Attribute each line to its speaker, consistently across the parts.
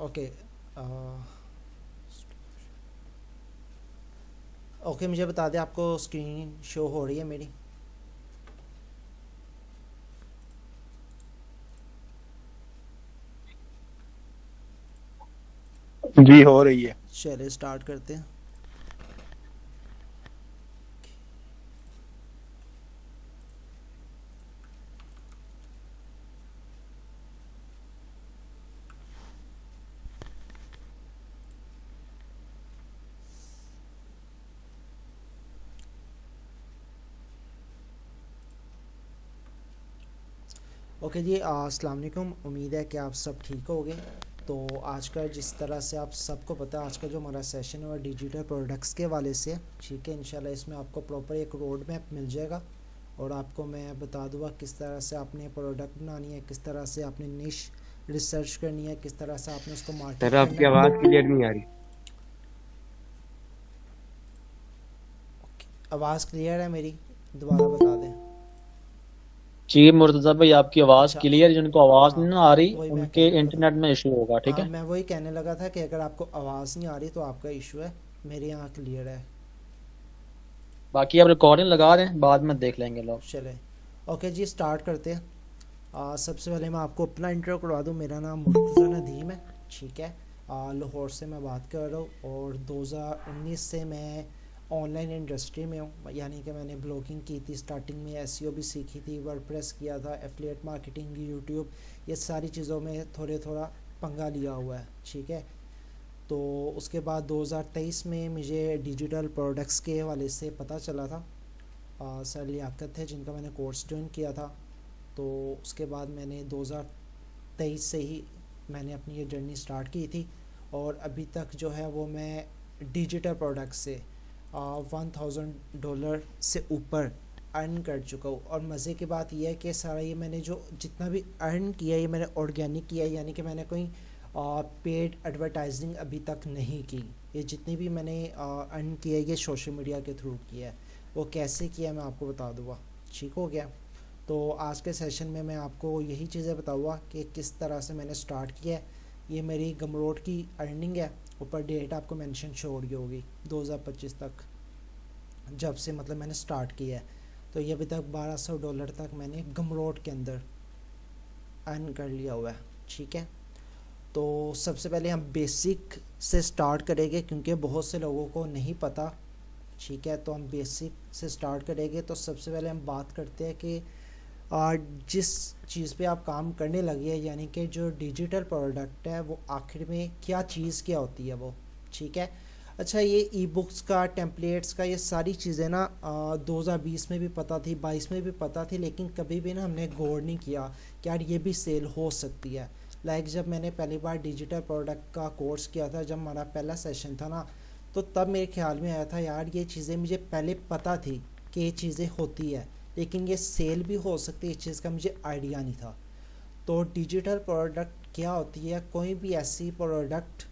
Speaker 1: Okay. Okay, मुझे बता दें आपको स्क्रीन शो हो रही है मेरी?
Speaker 2: जी हो रही है।
Speaker 1: चलिए स्टार्ट करते हैं। ओके जी, अस्सलाम वालेकुम। उम्मीद है कि आप सब ठीक होंगे। तो आज का जिस तरह से आप सबको पता है, आज का जो हमारा सेशन है वो डिजिटल प्रोडक्ट्स के वाले से है। ठीक है, इंशाल्लाह इसमें आपको प्रॉपर एक रोड मैप मिल जाएगा और आपको मैं बता दूंगा किस तरह से आपने प्रोडक्ट बनानी है, किस तरह से आपने निश रिसर्च करनी है, किस तरह से आपने उसको
Speaker 3: सर
Speaker 1: मार्केट
Speaker 3: आपकी
Speaker 1: करना है।
Speaker 3: आवाज़ क्लियर नहीं आ रही।
Speaker 1: आवाज़ क्लियर है मेरी? दोबारा बता दें।
Speaker 3: जी मुर्तज़ा भाई आपकी आवाज़
Speaker 1: अच्छा।
Speaker 3: क्लियर, जिनको आवाज़
Speaker 1: हाँ,
Speaker 3: नहीं ना आ रही
Speaker 1: वही मैं
Speaker 3: उनके
Speaker 1: कहने लगा था।
Speaker 3: इंटरनेट में इशू होगा, ठीक
Speaker 1: हाँ,
Speaker 3: है।
Speaker 1: मैं वही कहने लगा था कि अगर आपको आवाज़ नहीं आ रही तो आपका इशू है। मेरे यहाँ क्लियर है।
Speaker 3: बाकी आप रिकॉर्डिंग लगा दें, बाद में देख लेंगे लोग।
Speaker 1: चले। ओके जी, स्टार्ट करते हैं। सबसे पहले मैं आपको अपना इंट्रो करवा दूँ। मेरा नाम मुर्तज़ा नदीम है। ठीक है। लाहौर से मैं बात कर रहा हूँ और 2019 से मैं ऑनलाइन इंडस्ट्री में हूँ। यानी कि मैंने ब्लॉगिंग की थी, स्टार्टिंग में एसईओ भी सीखी थी, वर्डप्रेस किया था, एफिलिएट मार्केटिंग, यूट्यूब, ये सारी चीज़ों में थोड़े थोड़ा पंगा लिया हुआ है। ठीक है। तो उसके बाद 2023 में मुझे डिजिटल प्रोडक्ट्स के हवाले से पता चला था। सर लियाकत थे जिनका मैंने कोर्स ज्वाइन किया था। तो उसके बाद मैंने 2023 से ही मैंने अपनी ये जर्नी स्टार्ट की थी और अभी तक जो है वो मैं डिजिटल प्रोडक्ट से $1000 से ऊपर अर्न कर चुका हूँ। और मज़े की बात यह है कि सारा ये मैंने जो जितना भी अर्न किया है ये मैंने ऑर्गेनिक किया है, यानी कि मैंने कोई पेड एडवर्टाइजिंग अभी तक नहीं की। ये जितनी भी मैंने अर्न किया है ये सोशल मीडिया के थ्रू किया है। वो कैसे किया मैं आपको बता दूँगा। ठीक हो गया। तो आज के सेशन में मैं आपको यही चीज़ें बताऊँगा कि किस तरह से मैंने स्टार्ट किया है। ये मेरी गमरोड की अर्निंग है। ऊपर डेट आपको मेंशन शो हो रही होगी 2025 तक, जब से मतलब मैंने स्टार्ट किया है। तो ये अभी तक $1200 तक मैंने गमरोड के अंदर अर्न कर लिया हुआ है। ठीक है। तो सबसे पहले हम बेसिक से स्टार्ट करेंगे क्योंकि बहुत से लोगों को नहीं पता। ठीक है, तो हम बेसिक से स्टार्ट करेंगे। तो सबसे पहले हम बात करते हैं कि जिस चीज़ पे आप काम करने लगे हैं, यानी कि जो डिजिटल प्रोडक्ट है वो आखिर में क्या चीज़ क्या होती है वो। ठीक है। अच्छा, ये ई बुक्स का, टेम्पलेट्स का, ये सारी चीज़ें ना 2020 में भी पता थी, 22 में भी पता थी, लेकिन कभी भी ना हमने गौर नहीं किया कि यार ये भी सेल हो सकती है। जब मैंने पहली बार डिजिटल प्रोडक्ट का कोर्स किया था, जब हमारा पहला सेशन था ना, तो तब मेरे ख्याल में आया था यार ये चीज़ें मुझे पहले पता थी कि ये चीज़ें होती है, लेकिन ये सेल भी हो सकती है इस चीज़ का मुझे आइडिया नहीं था। तो डिजिटल प्रोडक्ट क्या होती है? कोई भी ऐसी प्रोडक्ट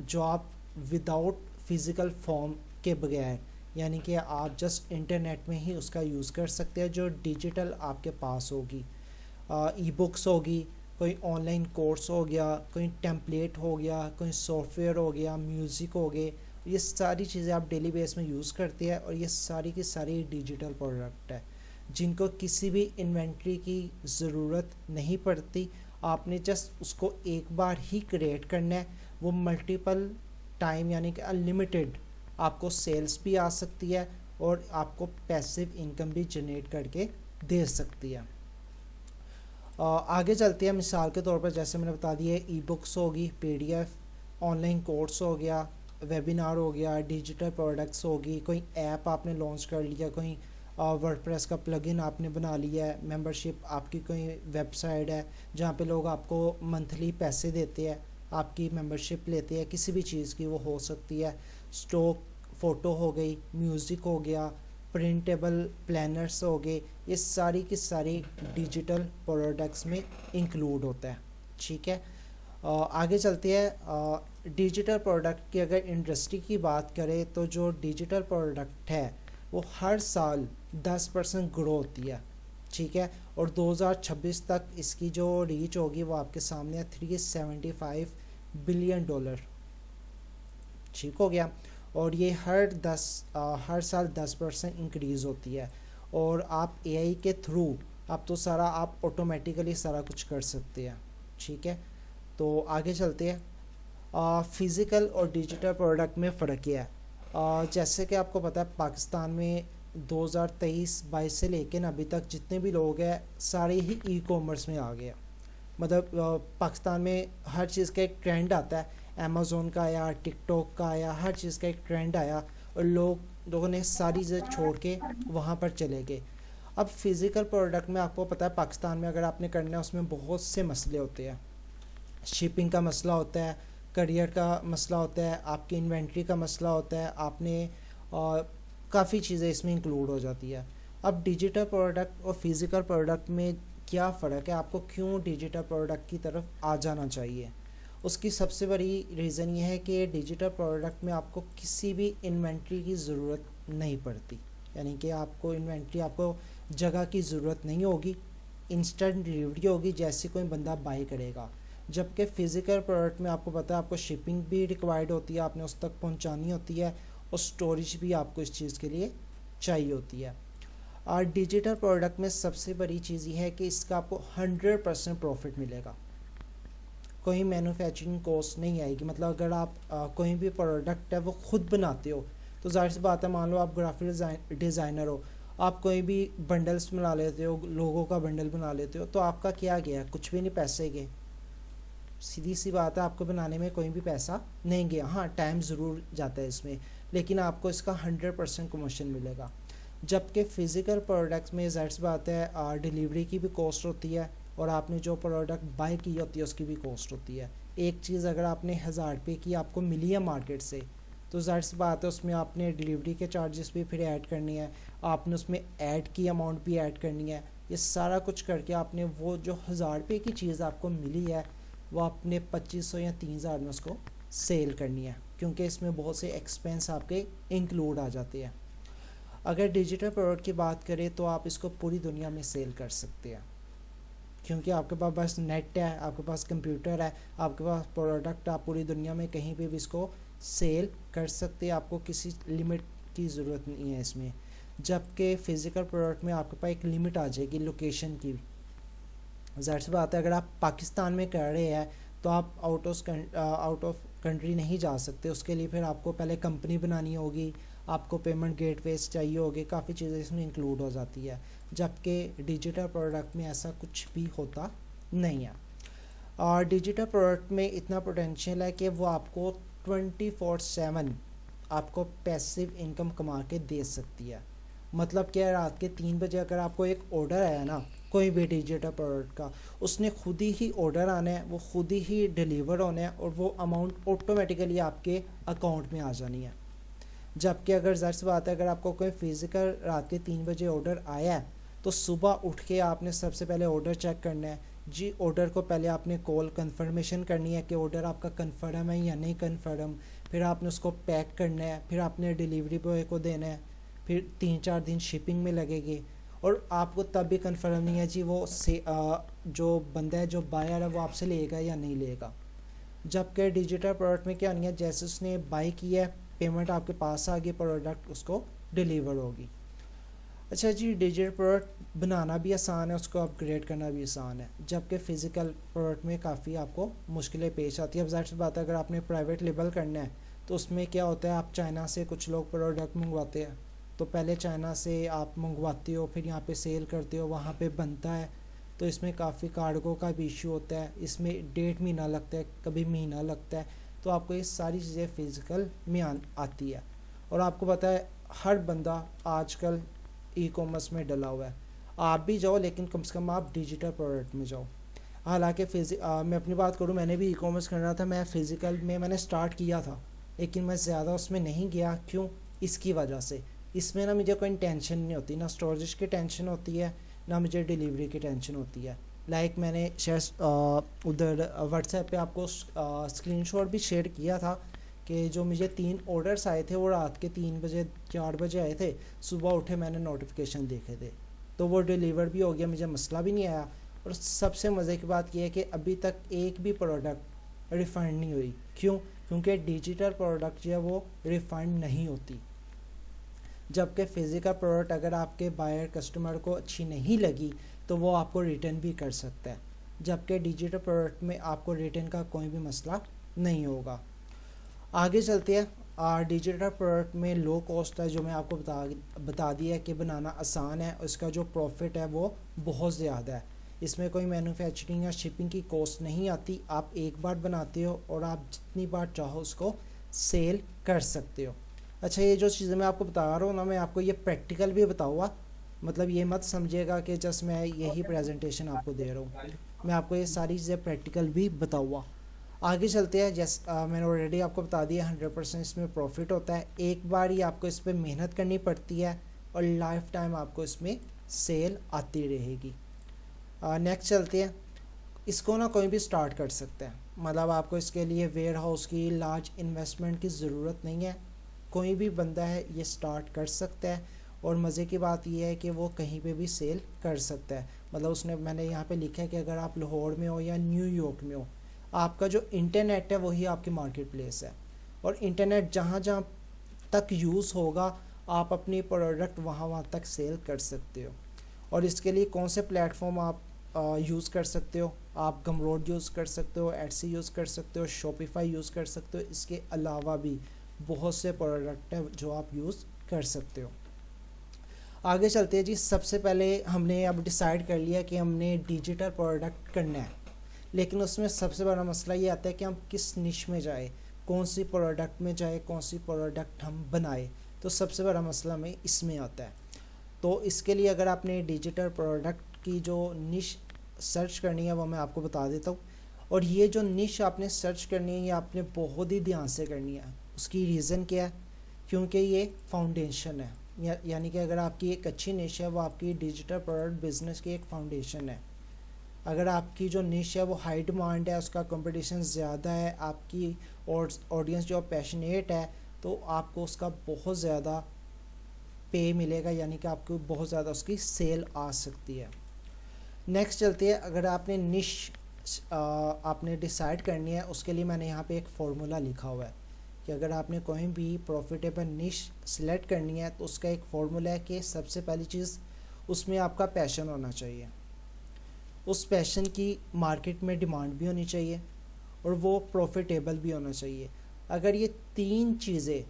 Speaker 1: जो आप विदाउट फिज़िकल फॉर्म के बगैर, यानी कि आप जस्ट इंटरनेट में ही उसका यूज़ कर सकते हैं, जो डिजिटल आपके पास होगी। ई बुक्स होगी, कोई ऑनलाइन कोर्स हो गया, कोई टेम्पलेट हो गया, कोई सॉफ्टवेयर हो गया, म्यूज़िक हो गए, ये सारी चीज़ें आप डेली बेस में यूज़ करते हैं और ये सारी की सारी डिजिटल प्रोडक्ट है जिनको किसी भी इन्वेंट्री की ज़रूरत नहीं पड़ती। आपने जस्ट उसको एक बार ही क्रिएट करना है। वो मल्टीपल टाइम यानी कि अनलिमिटेड आपको सेल्स भी आ सकती है और आपको पैसिव इनकम भी जनरेट करके दे सकती है। आगे चलते हैं। मिसाल के तौर पर जैसे मैंने बता दिया, ई बुक्स होगी, पीडीएफ, ऑनलाइन कोर्स हो गया, वेबिनार हो गया, डिजिटल प्रोडक्ट्स होगी, कोई ऐप आपने लॉन्च कर लिया, कोई वर्डप्रेस का प्लगइन आपने बना लिया है, मेंबरशिप आपकी कोई वेबसाइट है जहाँ पे लोग आपको मंथली पैसे देते हैं, आपकी मेंबरशिप लेते हैं, किसी भी चीज़ की वो हो सकती है। स्टॉक फ़ोटो हो गई, म्यूज़िक हो गया, प्रिंटेबल प्लानर्स हो गए, ये सारी की सारी डिजिटल प्रोडक्ट्स में इंक्लूड होता है। ठीक है। आगे चलते हैं। डिजिटल प्रोडक्ट की अगर इंडस्ट्री की बात करें तो जो डिजिटल प्रोडक्ट है वो हर साल 10% ग्रो होती है। ठीक है। और 2026 तक इसकी जो रीच होगी वो आपके सामने है, $375 बिलियन डॉलर। ठीक हो गया। और ये हर साल 10% इंक्रीज़ होती है। और आप एआई के थ्रू आप तो सारा आप ऑटोमेटिकली सारा कुछ कर सकते हैं। ठीक है, तो आगे चलते हैं। फ़िज़िकल और डिजिटल प्रोडक्ट में फ़र्क क्या है? जैसे कि आपको पता है पाकिस्तान में 2023-22 से लेकर अभी तक जितने भी लोग हैं सारे ही ई कॉमर्स में आ गए। मतलब पाकिस्तान में हर चीज़ का एक ट्रेंड आता है, अमेज़ोन का आया, टिकटॉक का आया, हर चीज़ का एक ट्रेंड आया और लोगों ने सारी चीज़ें छोड़ के वहाँ पर चले गए। अब फिज़िकल प्रोडक्ट में आपको पता है पाकिस्तान में अगर आपने करना है उसमें बहुत से मसले होते हैं। शिपिंग का मसला होता है, करियर का मसला होता है, आपकी इन्वेंट्री का मसला होता है, आपने काफ़ी चीज़ें इसमें इंक्लूड हो जाती है। अब डिजिटल प्रोडक्ट और फिज़िकल प्रोडक्ट में क्या फ़र्क है, आपको क्यों डिजिटल प्रोडक्ट की तरफ आ जाना चाहिए? उसकी सबसे बड़ी रीज़न ये है कि डिजिटल प्रोडक्ट में आपको किसी भी इन्वेंट्री की ज़रूरत नहीं पड़ती। यानी कि आपको जगह की ज़रूरत नहीं होगी, इंस्टेंट डिलीवरी होगी जैसे कोई बंदा बाई करेगा। जबकि फ़िज़िकल प्रोडक्ट में आपको पता है आपको शिपिंग भी रिक्वायर्ड होती है, आपने उस तक पहुंचानी होती है और स्टोरेज भी आपको इस चीज़ के लिए चाहिए होती है। और डिजिटल प्रोडक्ट में सबसे बड़ी चीज़ ये है कि इसका आपको 100% प्रॉफिट मिलेगा। कोई मैन्युफैक्चरिंग कॉस्ट नहीं आएगी। मतलब अगर आप कोई भी प्रोडक्ट है वो खुद बनाते हो तो जाहिर सी बात है, मान लो आप ग्राफिक डिज़ाइनर हो, आप कोई भी बंडल्स बना लेते हो, लोगों का बंडल बना लेते हो, तो आपका क्या गया? कुछ भी नहीं, पैसे गए। सीधी सी बात है, आपको बनाने में कोई भी पैसा नहीं गया। हाँ, टाइम ज़रूर जाता है इसमें, लेकिन आपको इसका 100% कमीशन मिलेगा। जबकि फ़िज़िकल प्रोडक्ट्स में ज़ाहिर सी बात है डिलीवरी की भी कॉस्ट होती है और आपने जो प्रोडक्ट बाय की होती है उसकी भी कॉस्ट होती है। एक चीज़ अगर आपने 1000 रुपये की आपको मिली है मार्केट से, तो ज़ाहिर सी बात है उसमें आपने डिलीवरी के चार्जेस भी फिर ऐड करनी है, आपने उसमें ऐड की अमाउंट भी ऐड करनी है। ये सारा कुछ करके आपने वो जो 1000 रुपये की चीज़ आपको मिली है वो आपने 2500 या 3000 में उसको सेल करनी है, क्योंकि इसमें बहुत से एक्सपेंस आपके इंक्लूड आ जाते हैं। अगर डिजिटल प्रोडक्ट की बात करें तो आप इसको पूरी दुनिया में सेल कर सकते हैं, क्योंकि आपके पास बस नेट है, आपके पास कंप्यूटर है, आपके पास प्रोडक्ट, आप पूरी दुनिया में कहीं पे भी इसको सेल कर सकते हैं। आपको किसी लिमिट की ज़रूरत नहीं है इसमें। जबकि फ़िज़िकल प्रोडक्ट में आपके पास एक लिमिट आ जाएगी लोकेशन की। ज़ाहिर सी बात है अगर आप पाकिस्तान में कर रहे हैं तो आप आउट ऑफ कंट्री नहीं जा सकते। उसके लिए फिर आपको पहले कंपनी बनानी होगी, आपको पेमेंट गेटवेज चाहिए होगी, काफ़ी चीज़ें इसमें इंक्लूड हो जाती है। जबकि डिजिटल प्रोडक्ट में ऐसा कुछ भी होता नहीं है। और डिजिटल प्रोडक्ट में इतना पोटेंशियल है कि वो आपको 24/7 आपको पैसिव इनकम कमा के दे सकती है। मतलब क्या, रात के 3 बजे अगर आपको एक ऑर्डर आया ना कोई भी डिजिटल प्रोडक्ट का, उसने खुद ही ऑर्डर आना है, वो खुद ही डिलीवर होना है और वो अमाउंट ऑटोमेटिकली आपके अकाउंट में आ जानी है। जबकि अगर ज़ाहिर सी बात है अगर आपको कोई फ़िज़िकल रात के 3 बजे ऑर्डर आया है तो सुबह उठ के आपने सबसे पहले ऑर्डर चेक करना है जी। ऑर्डर को पहले आपने कॉल कंफर्मेशन करनी है कि ऑर्डर आपका कंफर्म है या नहीं कंफर्म। फिर आपने उसको पैक करना है, फिर आपने डिलीवरी बॉय को देना है, फिर 3-4 दिन शिपिंग में लगेगी और आपको तब भी कंफर्म नहीं है जी वो जो बंदा है, जो बायर है, वो आपसे लेगा या नहीं लेगा। जबकि डिजिटल प्रोडक्ट में क्या नहीं है, जैसे उसने बाई किया है, पेमेंट आपके पास आ गई, प्रोडक्ट उसको डिलीवर होगी। अच्छा जी, डिजिटल प्रोडक्ट बनाना भी आसान है, उसको अपग्रेड करना भी आसान है। जबकि फ़िज़िकल प्रोडक्ट में काफ़ी आपको मुश्किलें पेश आती है। अब ज़ाहिर सी बात है अगर आपने प्राइवेट लेबल करना है तो उसमें क्या होता है, आप चाइना से कुछ लोग प्रोडक्ट मंगवाते हैं, तो पहले चाइना से आप मंगवाते हो, फिर यहाँ पे सेल करते हो, वहाँ पे बनता है, तो इसमें काफ़ी कार्गो का भी इशू होता है, इसमें 1.5 महीना लगता है, कभी महीना लगता है। तो आपको ये सारी चीज़ें फ़िज़िकल में आती है। और आपको पता है हर बंदा आजकल ई कॉमर्स में डला हुआ है। आप भी जाओ, लेकिन कम से कम आप डिजिटल प्रोडक्ट में जाओ। हालांकि मैं अपनी बात करूँ, मैंने भी ई कॉमर्स करना था, मैं फ़िज़िकल में मैंने स्टार्ट किया था, लेकिन मैं ज़्यादा उसमें नहीं गया। क्यों? इसकी वजह से इसमें ना मुझे कोई टेंशन नहीं होती, ना स्टोरेज की टेंशन होती है, ना मुझे डिलीवरी की टेंशन होती है। लाइक मैंने शायद उधर व्हाट्सएप पे आपको स्क्रीनशॉट भी शेयर किया था कि जो मुझे 3 ऑर्डर्स आए थे वो रात के 3 बजे 4 बजे आए थे। सुबह उठे मैंने नोटिफिकेशन देखे थे तो वो डिलीवर भी हो गया, मुझे मसला भी नहीं आया। और सबसे मज़े की बात यह है कि अभी तक एक भी प्रोडक्ट रिफंड नहीं हुई। क्यों? क्योंकि डिजिटल प्रोडक्ट जो है वो रिफंड नहीं होती, जबकि फिज़िकल प्रोडक्ट अगर आपके बायर कस्टमर को अच्छी नहीं लगी तो वो आपको रिटर्न भी कर सकता है, जबकि डिजिटल प्रोडक्ट में आपको रिटर्न का कोई भी मसला नहीं होगा। आगे चलते हैं। डिजिटल प्रोडक्ट में लो कॉस्ट है, जो मैं आपको बता दिया कि बनाना आसान है, उसका जो प्रॉफिट है वो बहुत ज़्यादा है। इसमें कोई मैन्युफैक्चरिंग या शिपिंग की कॉस्ट नहीं आती, आप एक बार बनाते हो और आप जितनी बार चाहो उसको सेल कर सकते हो। अच्छा, ये जो चीज़ें मैं आपको बता रहा हूँ ना, मैं आपको ये प्रैक्टिकल भी बताऊँगा, मतलब ये मत समझिएगा कि जस्ट मैं यही प्रेजेंटेशन आपको दे रहा हूँ, मैं आपको ये सारी चीज़ें प्रैक्टिकल भी बताऊँगा। आगे चलते हैं। जैसे मैंने ऑलरेडी आपको बता दिया 100% इसमें प्रॉफिट होता है, एक बार ही आपको इस पर मेहनत करनी पड़ती है और लाइफ टाइम आपको इसमें सेल आती रहेगी। नेक्स्ट चलते हैं। इसको ना कोई भी स्टार्ट कर सकता है, मतलब आपको इसके लिए वेयर हाउस की लार्ज इन्वेस्टमेंट की ज़रूरत नहीं है, कोई भी बंदा है ये स्टार्ट कर सकता है। और मज़े की बात यह है कि वो कहीं पे भी सेल कर सकता है, मतलब उसने मैंने यहाँ पे लिखा है कि अगर आप लाहौर में हो या न्यूयॉर्क में हो, आपका जो इंटरनेट है वही आपकी मार्केट प्लेस है, और इंटरनेट जहाँ जहाँ तक यूज़ होगा आप अपनी प्रोडक्ट वहाँ तक सेल कर सकते हो। और इसके लिए कौन से प्लेटफॉर्म आप यूज़ कर सकते हो? आप गमरोड यूज़ कर सकते हो, एडसी यूज़ कर सकते हो, शॉपिफाई यूज़ कर सकते हो। इसके अलावा भी बहुत से प्रोडक्ट हैं जो आप यूज़ कर सकते हो। आगे चलते हैं जी। सबसे पहले हमने अब डिसाइड कर लिया कि हमने डिजिटल प्रोडक्ट करना है, लेकिन उसमें सबसे बड़ा मसला ये आता है कि हम किस निश में जाए, कौन सी प्रोडक्ट में जाए, कौन सी प्रोडक्ट हम बनाए। तो सबसे बड़ा मसला हमें इसमें आता है। तो इसके लिए अगर आपने डिजिटल प्रोडक्ट की जो निश सर्च करनी है वो मैं आपको बता देता हूँ। और ये जो निश आपने सर्च करनी है ये आपने बहुत ही ध्यान से करनी है। उसकी रीज़न क्या है? क्योंकि ये फाउंडेशन है, यानी कि अगर आपकी एक अच्छी निश है वो आपकी डिजिटल प्रोडक्ट बिजनेस की एक फाउंडेशन है। अगर आपकी जो निश है वो हाई डिमांड है, उसका कंपटीशन ज़्यादा है, आपकी ऑडियंस जो पैशनेट है, तो आपको उसका बहुत ज़्यादा पे मिलेगा, यानी कि आपको बहुत ज़्यादा उसकी सेल आ सकती है। नेक्स्ट चलते हैं। अगर आपने निश आपने डिसाइड करनी है, उसके लिए मैंने यहाँ पे एक फार्मूला लिखा हुआ है कि अगर आपने कोई भी प्रॉफिटेबल निश सिलेक्ट करनी है तो उसका एक फार्मूला है कि सबसे पहली चीज़ उसमें आपका पैशन होना चाहिए, उस पैशन की मार्केट में डिमांड भी होनी चाहिए और वो प्रॉफिटेबल भी होना चाहिए। अगर ये तीन चीज़ें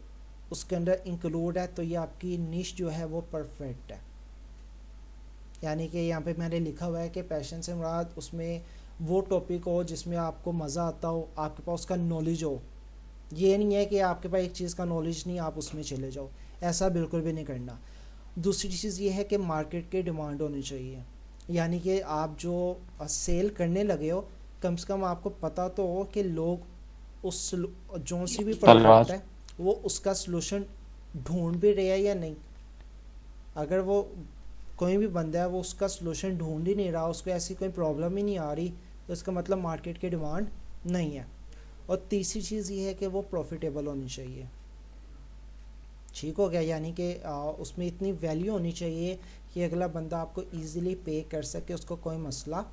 Speaker 1: उसके अंदर इंक्लूड है तो ये आपकी निश जो है वो परफेक्ट है। यानी कि यहाँ पे मैंने लिखा हुआ है कि पैशन से मुराद उसमें वो टॉपिक हो जिसमें आपको मज़ा आता हो, आपके पास उसका नॉलेज हो। ये नहीं है कि आपके पास एक चीज़ का नॉलेज नहीं आप उसमें चले जाओ, ऐसा बिल्कुल भी नहीं करना। दूसरी चीज़ ये है कि मार्केट की डिमांड होनी चाहिए, यानी कि आप जो सेल करने लगे हो कम से कम आपको पता तो हो कि लोग उस जो सी भी प्रोडक्ट है वो उसका सलूशन ढूंढ भी रहे हैं या नहीं। अगर वो कोई भी बंदा है वो उसका सलूशन ढूंढ ही नहीं रहा, उसको ऐसी कोई प्रॉब्लम ही नहीं आ रही, तो इसका मतलब मार्केट की डिमांड नहीं है। और तीसरी चीज़ ये है कि वो प्रॉफिटेबल होनी चाहिए। ठीक हो गया, यानी कि उसमें इतनी वैल्यू होनी चाहिए कि अगला बंदा आपको इजीली पे कर सके, उसको कोई मसला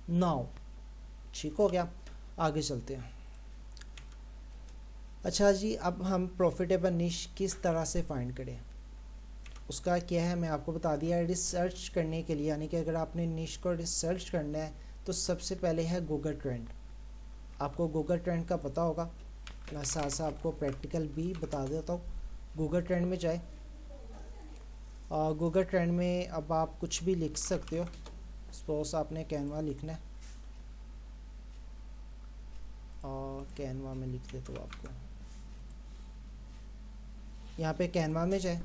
Speaker 1: ना हो। ठीक हो गया, आगे चलते हैं। अच्छा जी, अब हम प्रॉफिटेबल निश किस तरह से फाइंड करें, उसका क्या है मैं आपको बता दिया। रिसर्च करने के लिए, यानी कि अगर आपने निश को रिसर्च करना है तो सबसे पहले है गूगल ट्रेंड। आपको गूगल ट्रेंड का पता होगा, मैं साथ साथ आपको प्रैक्टिकल भी बता देता हूँ। गूगल ट्रेंड में जाए, गूगल ट्रेंड में अब आप कुछ भी लिख सकते हो। सपोज आपने कैनवा लिखना है, और कैनवा में लिख देता हूँ आपको। यहाँ पे कैनवा में जाए,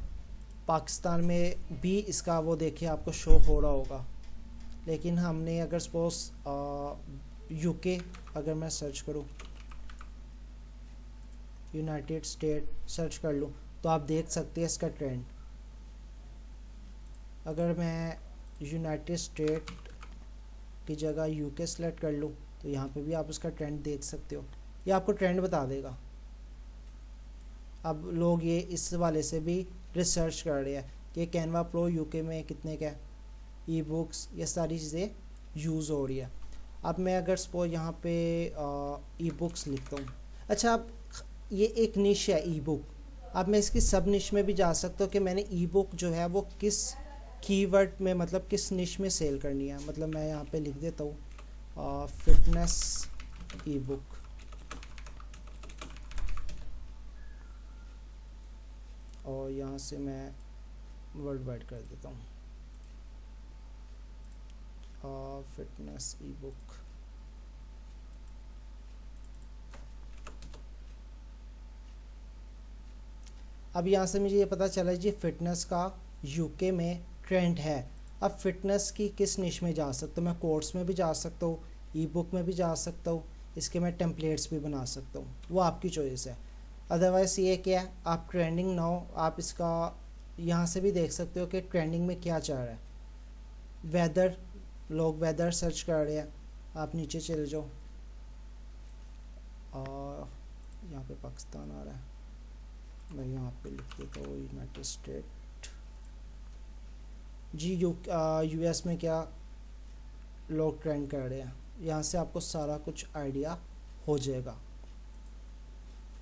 Speaker 1: पाकिस्तान में भी इसका वो देखिए आपको शो हो रहा होगा, लेकिन हमने अगर सपोज यूके अगर मैं सर्च करूँ, यूनाइटेड स्टेट सर्च कर लूँ, तो आप देख सकते हैं इसका ट्रेंड। अगर मैं यूनाइटेड स्टेट की जगह यूके सेलेक्ट कर लूँ तो यहाँ पे भी आप उसका ट्रेंड देख सकते हो, ये आपको ट्रेंड बता देगा। अब लोग ये इस वाले से भी रिसर्च कर रहे हैं कि कैनवा प्रो यूके में कितने का ई बुक्स, ये सारी चीज़ें यूज़ हो रही है। अब मैं अगर सपोज यहाँ पे ई बुक्स लिखता हूँ, अच्छा अब ये एक निश है ई बुक, अब मैं इसकी सब निश में भी जा सकता हूँ कि मैंने ई बुक जो है वो किस कीवर्ड में, मतलब किस निश में सेल करनी है। मतलब मैं यहाँ पे लिख देता हूँ फिटनेस ई बुक, और यहाँ से मैं वर्ल्ड वाइड कर देता हूँ फिटनेस ई बुक। अब यहाँ से मुझे ये पता चला जी फिटनेस का यूके में ट्रेंड है। अब फिटनेस की किस निश में जा सकता हूँ, मैं कोर्स में भी जा सकता हूँ, ई बुक में भी जा सकता हूँ, इसके मैं टेम्पलेट्स भी बना सकता हूँ, वो आपकी चॉइस है। अदरवाइज़ ये क्या है, आप ट्रेंडिंग नाउ आप इसका यहाँ से भी देख सकते हो कि ट्रेंडिंग में क्या चल रहा है। वेदर, लोग वेदर सर्च कर रहे हैं, आप नीचे चले जाओ और यहाँ पे पाकिस्तान आ रहा है, मैं यहाँ पे लिख देता हूँ यूनाइटेड स्टेट जी। यूएस में क्या लोग ट्रेंड कर रहे हैं, यहाँ से आपको सारा कुछ आइडिया हो जाएगा।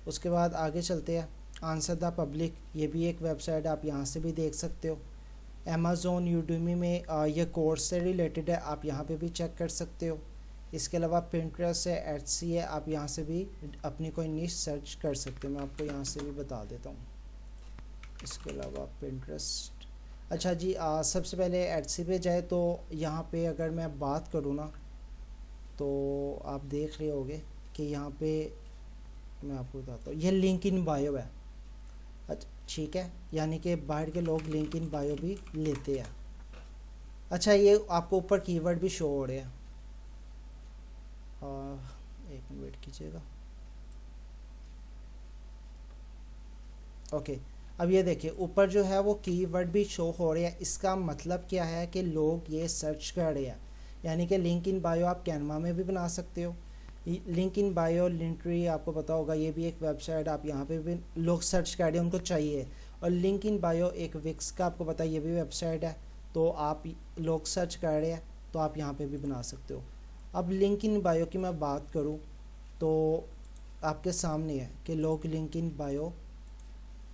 Speaker 1: उसके बाद आगे चलते हैं, आंसर द पब्लिक, ये भी एक वेबसाइट, आप यहाँ से भी देख सकते हो। अमेज़ोन, यूडमी में ये कोर्स से रिलेटेड है, आप यहाँ पे भी चेक कर सकते हो। इसके अलावा पिंटरेस्ट है, एटसी है, आप यहाँ से भी अपनी कोई निश सर्च कर सकते हो, मैं आपको यहाँ से भी बता देता हूँ। इसके अलावा पिंटरेस्ट, अच्छा जी सबसे पहले एटसी पे जाए तो यहाँ पे अगर मैं बात करूँ ना तो आप देख रहे होगे कि यहाँ पे मैं आपको बताता हूँ, ये लिंक इन बायो है। अच्छा ठीक है, यानी कि बाहर के लोग लिंक इन बायो भी लेते हैं। अच्छा ये आपको ऊपर कीवर्ड भी शो हो रहे हैं, एक मिनट वेट कीजिएगा। ओके, अब ये देखिए ऊपर जो है वो कीवर्ड भी शो हो रहे हैं। इसका मतलब क्या है कि लोग ये सर्च कर रहे हैं, यानी कि लिंक इन बायो आप कैनवा में भी बना सकते हो। लिंक इन बायो, लिंकट्री आपको पता होगा, ये भी एक वेबसाइट, आप यहाँ पे भी लोग सर्च कर रहे हैं, उनको चाहिए। और लिंक इन बायो एक विक्स का आपको पता है, ये भी वेबसाइट है, तो आप लोग सर्च कर रहे हैं तो आप यहाँ पे भी बना सकते हो। अब लिंक इन बायो की मैं बात करूँ तो आपके सामने है कि लोग लिंक इन बायो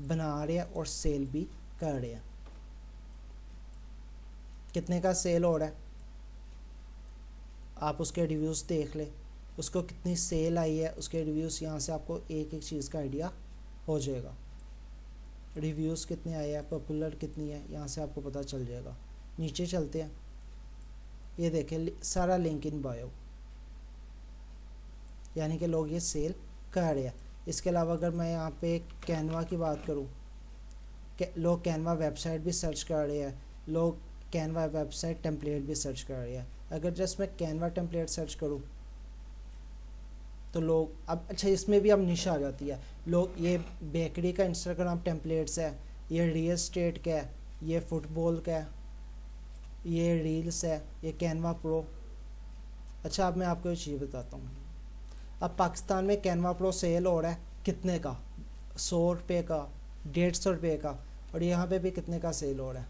Speaker 1: बना रहे हैं और सेल भी कर रहे हैं। कितने का सेल हो रहा है आप उसके रिव्यूज़ देख ले, उसको कितनी सेल आई है, उसके रिव्यूज़, यहाँ से आपको एक एक चीज़ का आइडिया हो जाएगा। रिव्यूज़ कितने आए हैं, पॉपुलर कितनी है, यहाँ से आपको पता चल जाएगा। नीचे चलते हैं, ये देखें सारा लिंक इन बायो, यानी कि लोग ये सेल कर रहे हैं। इसके अलावा अगर मैं यहाँ पे कैनवा की बात करूँ, लोग कैनवा वेबसाइट भी सर्च कर रहे हैं, लोग कैनवा वेबसाइट टेम्पलेट भी सर्च कर रहे हैं। अगर जस्ट मैं कैनवा टेम्पलेट सर्च करूँ तो लोग, अब अच्छा इसमें भी अब निश आ जाती है, लोग ये बेकरी का इंस्टाग्राम टेम्पलेट्स है, ये रियल स्टेट का है, ये फुटबॉल का है, ये रील्स है, ये कैनवा प्रो। अच्छा अब मैं आपको एक चीज़ बताता हूँ, अब पाकिस्तान में कैनवा प्रो सेल हो रहा है कितने का, 100 रुपये का, 150 रुपये का, और यहाँ पे भी कितने का सेल हो रहा है,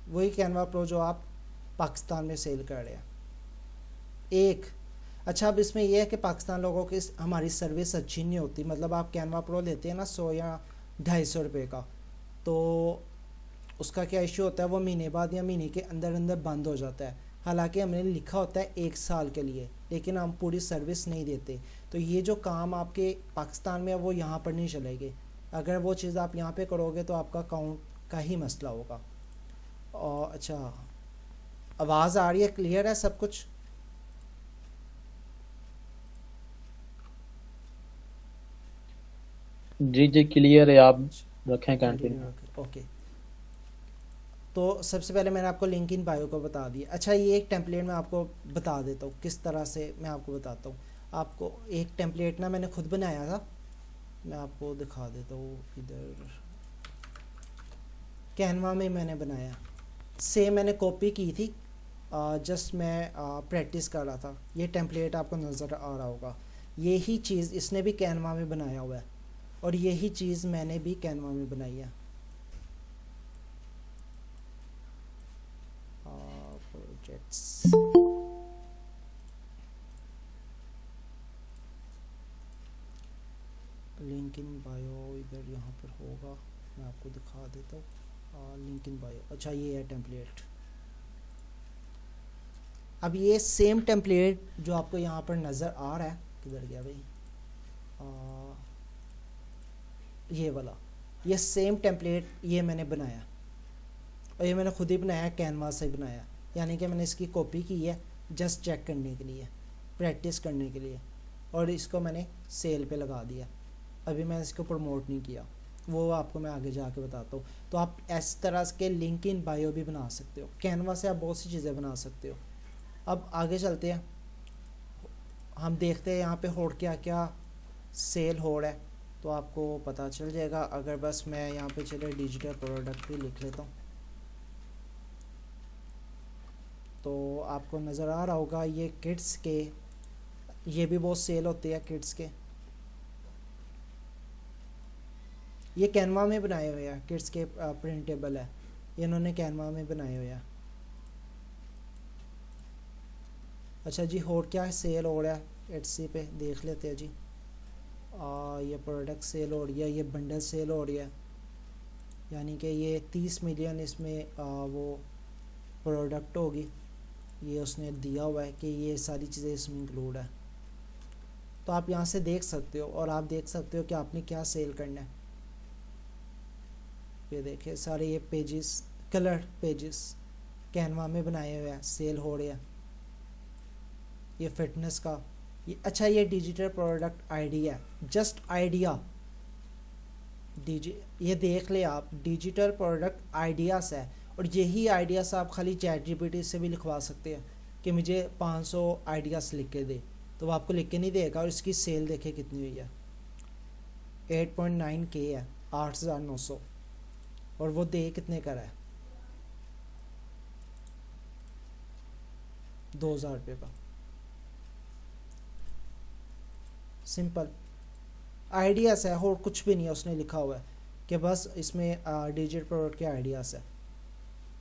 Speaker 1: वही कैनवा प्रो जो आप पाकिस्तान में सेल कर रहे हैं एक। अच्छा अब इसमें यह है कि पाकिस्तान लोगों की हमारी सर्विस अच्छी नहीं होती, मतलब आप कैनवा प्रो लेते हैं ना 100 या 250 रुपये का, तो उसका क्या इशू होता है, वो महीने बाद या महीने के अंदर अंदर बंद हो जाता है। हालांकि हमने लिखा होता है 1 साल के लिए, लेकिन हम पूरी सर्विस नहीं देते। तो ये जो काम आपके पाकिस्तान में है वो यहाँ पर नहीं चलेगी। अगर वो चीज़ आप यहाँ पे करोगे तो आपका अकाउंट का ही मसला होगा। और अच्छा आवाज़ आ रही है, क्लियर है सब कुछ?
Speaker 3: जी जी क्लियर है, आप रखें कंटिन्यू।
Speaker 1: ओके, तो सबसे पहले मैंने आपको लिंक इन बायो को बता दिया। अच्छा ये एक टेम्पलेट मैं आपको बता देता हूँ किस तरह से, मैं आपको बताता हूँ। आपको एक टेम्पलेट ना मैंने खुद बनाया था, मैं आपको दिखा देता हूँ, इधर कैनवा में मैंने बनाया, सेम मैंने कॉपी की थी, जस्ट मैं प्रैक्टिस कर रहा था। ये टेम्पलेट आपको नज़र आ रहा होगा, यही चीज़ इसने भी कैनवा में बनाया हुआ है और यही चीज़ मैंने भी कैनवा में बनाई है। प्रोजेक्ट्स, लिंक इन बायो इधर यहाँ पर होगा, मैं आपको दिखा देता हूँ। लिंक इन बायो, अच्छा ये है टेम्पलेट। अब ये सेम टेम्पलेट जो आपको यहाँ पर नज़र आ रहा है, किधर गया भाई, ये वाला, ये सेम टेम्पलेट ये मैंने बनाया, और ये मैंने खुद ही बनाया, कैनवास से बनाया, यानी कि मैंने इसकी कॉपी की है जस्ट चेक करने के लिए, प्रैक्टिस करने के लिए, और इसको मैंने सेल पे लगा दिया। अभी मैंने इसको प्रमोट नहीं किया, वो आपको मैं आगे जाके बताता हूँ। तो आप इस तरह के लिंक इन बायो भी बना सकते हो, कैनवा से आप बहुत सी चीज़ें बना सकते हो। अब आगे चलते हैं, हम देखते हैं यहाँ पे और क्या क्या सेल हो रहा है, तो आपको पता चल जाएगा। अगर बस मैं यहाँ पे चले डिजिटल प्रोडक्ट भी लिख लेता हूँ, तो आपको नज़र आ रहा होगा ये किड्स के, ये भी बहुत सेल होते हैं किड्स के, ये कैनवा में बनाए हुए हैं, किड्स के प्रिंटेबल है, ये इन्होंने कैनवा में बनाए हुए हैं। अच्छा जी, और क्या सेल हो रहा है एटसी पे देख लेते हैं जी। ये प्रोडक्ट सेल हो रही है, ये बंडल सेल हो रही है, यानी कि ये 30 मिलियन इसमें वो प्रोडक्ट होगी, ये उसने दिया हुआ है कि ये सारी चीज़ें इसमें इंक्लूड है। तो आप यहाँ से देख सकते हो, और आप देख सकते हो कि आपने क्या सेल करना है। ये देखिए सारे ये पेजेस, कलर पेजेस कैनवा में बनाए हुए हैं, सेल हो रहे हैं। ये फिटनेस का, ये अच्छा ये डिजिटल प्रोडक्ट आईडी है, जस्ट आइडिया, ये देख ले आप, डिजिटल प्रोडक्ट आइडियाज़ है, और यही आइडियाज़ आप खाली चैट जीपीटी से भी लिखवा सकते हैं कि मुझे 500 आइडियाज़ लिख के दे, तो वो आपको लिख के नहीं देगा। और इसकी सेल देखे कितनी हुई है, 8.9K है, 8,900, और वो दे कितने का है, 2,000 रुपये का। सिंपल आइडियाज़ है, और कुछ भी नहीं है, उसने लिखा हुआ है कि बस इसमें डिजिटल प्रोडक्ट के आइडियाज़ है।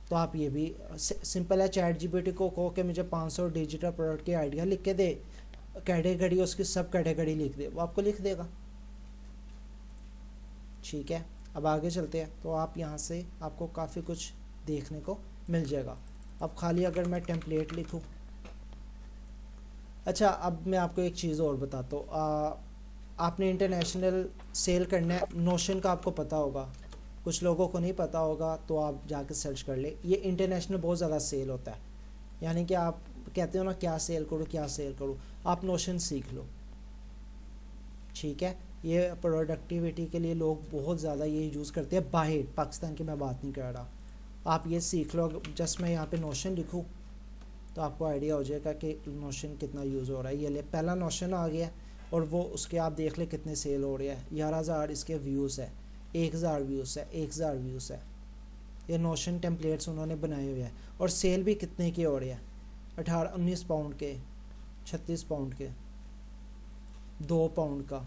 Speaker 1: तो आप ये भी सिंपल है, चैट जीपीटी को कहो कि मुझे 500 डिजिटल प्रोडक्ट के आइडिया लिख के दे, कैटेगरी उसकी सब कैटेगरी लिख दे, वो आपको लिख देगा। ठीक है, अब आगे चलते हैं। तो आप यहाँ से आपको काफ़ी कुछ देखने को मिल जाएगा। अब खाली अगर मैं टेम्पलेट लिखूँ, अच्छा अब मैं आपको एक चीज़ और बताता हूँ। आपने इंटरनेशनल सेल करना है, नोशन का आपको पता होगा, कुछ लोगों को नहीं पता होगा, तो आप जाके सर्च कर ले। ये इंटरनेशनल बहुत ज़्यादा सेल होता है, यानी कि आप कहते हो ना क्या सेल करूँ क्या सेल करूँ, आप नोशन सीख लो। ठीक है, ये प्रोडक्टिविटी के लिए लोग बहुत ज़्यादा ये यूज़ करते हैं, बाहर पाकिस्तान की मैं बात नहीं कर रहा। आप ये सीख लो, जस्ट मैं यहाँ पे नोशन लिखूँ तो आपको आइडिया हो जाएगा कि नोशन कितना यूज़ हो रहा है। ये ले पहला नोशन आ गया, और वो उसके आप देख ले कितने सेल हो रहे हैं, 11,000 इसके व्यूज़ है, 1,000 व्यूज़ है, 1,000 व्यूज़ है। ये नोशन टेम्पलेट्स उन्होंने बनाए हुए हैं, और सेल भी कितने के हो रहे हैं, 18-19 पाउंड के, 36 पाउंड के, 2 पाउंड का,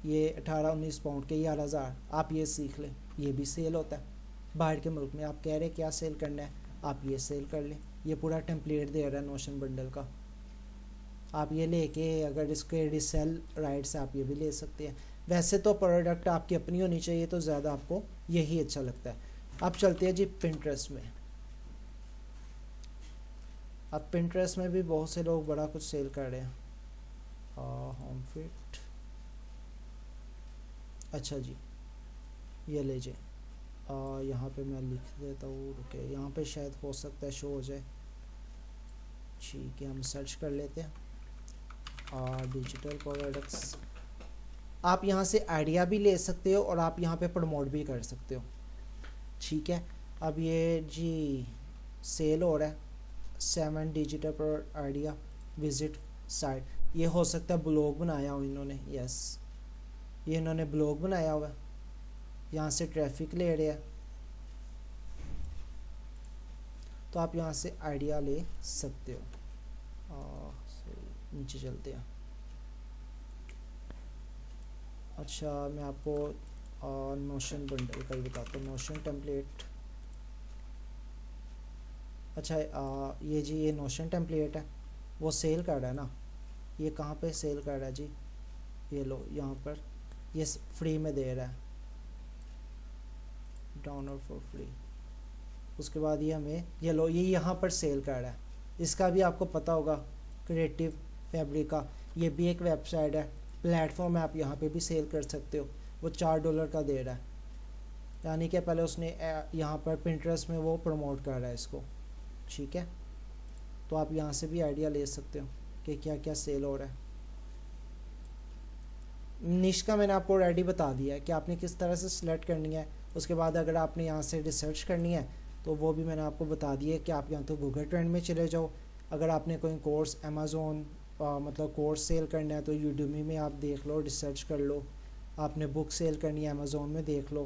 Speaker 1: ये 18-19 पाउंड के, 11,000। आप ये सीख लें, ये भी सेल होता है बाहर के मुल्क में। आप कह रहे क्या सेल करना है, आप ये सेल कर लें, ये पूरा टेम्पलेट दे रहा है नोशन बंडल का। आप ये लेके अगर इसके रिसेल राइट्स आप ये भी ले सकते हैं। वैसे तो प्रोडक्ट आपकी अपनी होनी चाहिए, तो ज़्यादा आपको यही अच्छा लगता है। अब चलते हैं जी पिंटरेस्ट में। अब पिंटरेस्ट में भी बहुत से लोग बड़ा कुछ सेल कर रहे हैं। होम फिट, अच्छा जी ये लीजिए, यहाँ पे मैं लिख देता हूँ, रुके यहाँ पे शायद हो सकता है शो हो जाए। ठीक है, हम सर्च कर लेते हैं डिजिटल प्रोडक्ट्स। आप यहाँ से आइडिया भी ले सकते हो, और आप यहाँ पे प्रमोट भी कर सकते हो। ठीक है, अब ये जी सेल हो रहा है, 7 digital product idea, visit site. ये हो सकता है ब्लॉग बनाया हो इन्होंने, यस ये इन्होंने ब्लॉग बनाया हुआ है, यहाँ से ट्रैफिक ले रहे हैं, तो आप यहाँ से आइडिया ले सकते हो। नीचे चलते हैं। अच्छा मैं आपको नोशन बंडल का ही बताता हूँ, नोशन टेम्पलेट। अच्छा ये जी ये नोशन टेम्पलेट है, वो सेल कर रहा है ना, ये कहाँ पे सेल कर रहा है जी, ये लो यहाँ पर ये फ्री में दे रहा है, डाउनलोड फॉर फ्री। उसके बाद ये हमें ये लो, ये यहाँ पर सेल कर रहा है। इसका भी आपको पता होगा, क्रिएटिव फैब्रिक का ये भी एक वेबसाइट है, प्लेटफॉर्म है, आप यहाँ पे भी सेल कर सकते हो। वो $4 का दे रहा है, यानी कि पहले उसने यहाँ पर पिंटरेस्ट में वो प्रमोट कर रहा है इसको, ठीक है। तो आप यहाँ से भी आइडिया ले सकते हो कि क्या क्या सेल हो रहा है। निश का मैंने आपको ऑलरेडी बता दिया है कि आपने किस तरह से सिलेक्ट करनी है। उसके बाद अगर आपने यहाँ से रिसर्च करनी है तो वो भी मैंने आपको बता दिया है कि आप यहाँ तो गूगल ट्रेंड में चले जाओ। अगर आपने कोई कोर्स अमेज़ोन मतलब कोर्स सेल करना है तो यूडमी में आप देख लो, रिसर्च कर लो। आपने बुक सेल करनी है अमेज़ोन में देख लो,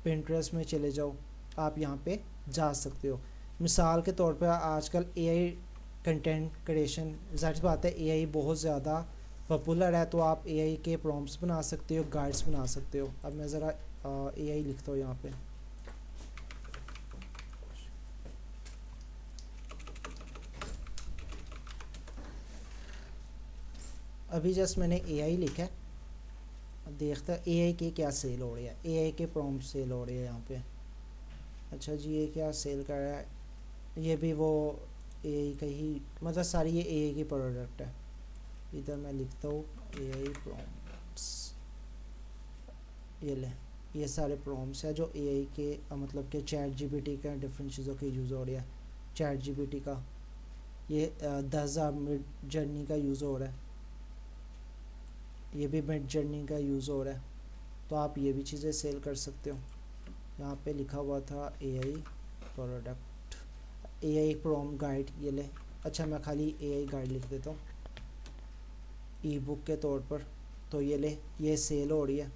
Speaker 1: पिंटरेस्ट में चले जाओ, आप यहाँ पे जा सकते हो। मिसाल के तौर पर आजकल एआई कंटेंट क्रिएशन, ज़ाहिर बात है एआई बहुत ज़्यादा पॉपुलर है, तो आप एआई के प्रॉम्प्ट्स बना सकते हो, गाइड्स बना सकते हो। अब मैं ज़रा एआई लिखता हूँ यहाँ पे, अभी जस्ट मैंने एआई लिखा है, देखता एआई के क्या सेल हो रही है, एआई के प्रॉम्प्ट सेल हो रही है यहाँ पे। अच्छा जी, ये क्या सेल कर रहा है, ये भी वो एआई का ही, मतलब सारी ये एआई की प्रोडक्ट है। इधर मैं लिखता हूँ एआई प्रॉम्प्ट्स, ये ले, ये सारे प्रॉम्प्ट्स है जो एआई के मतलब के चैट जीपीटी का डिफरेंट चीज़ों के यूज़ हो रहा है। चैट जीपीटी का ये 10,000 मिड जर्नी का यूज़ हो रहा है, ये भी मिड जर्नी का यूज़ हो रहा है। तो आप ये भी चीज़ें सेल कर सकते हो। यहाँ पे लिखा हुआ था AI product, AI prompt guide, ये ले। अच्छा मैं खाली एआई गाइड लिख देता हूँ ई बुक के तौर पर। तो ये ले, ये सेल हो रही है,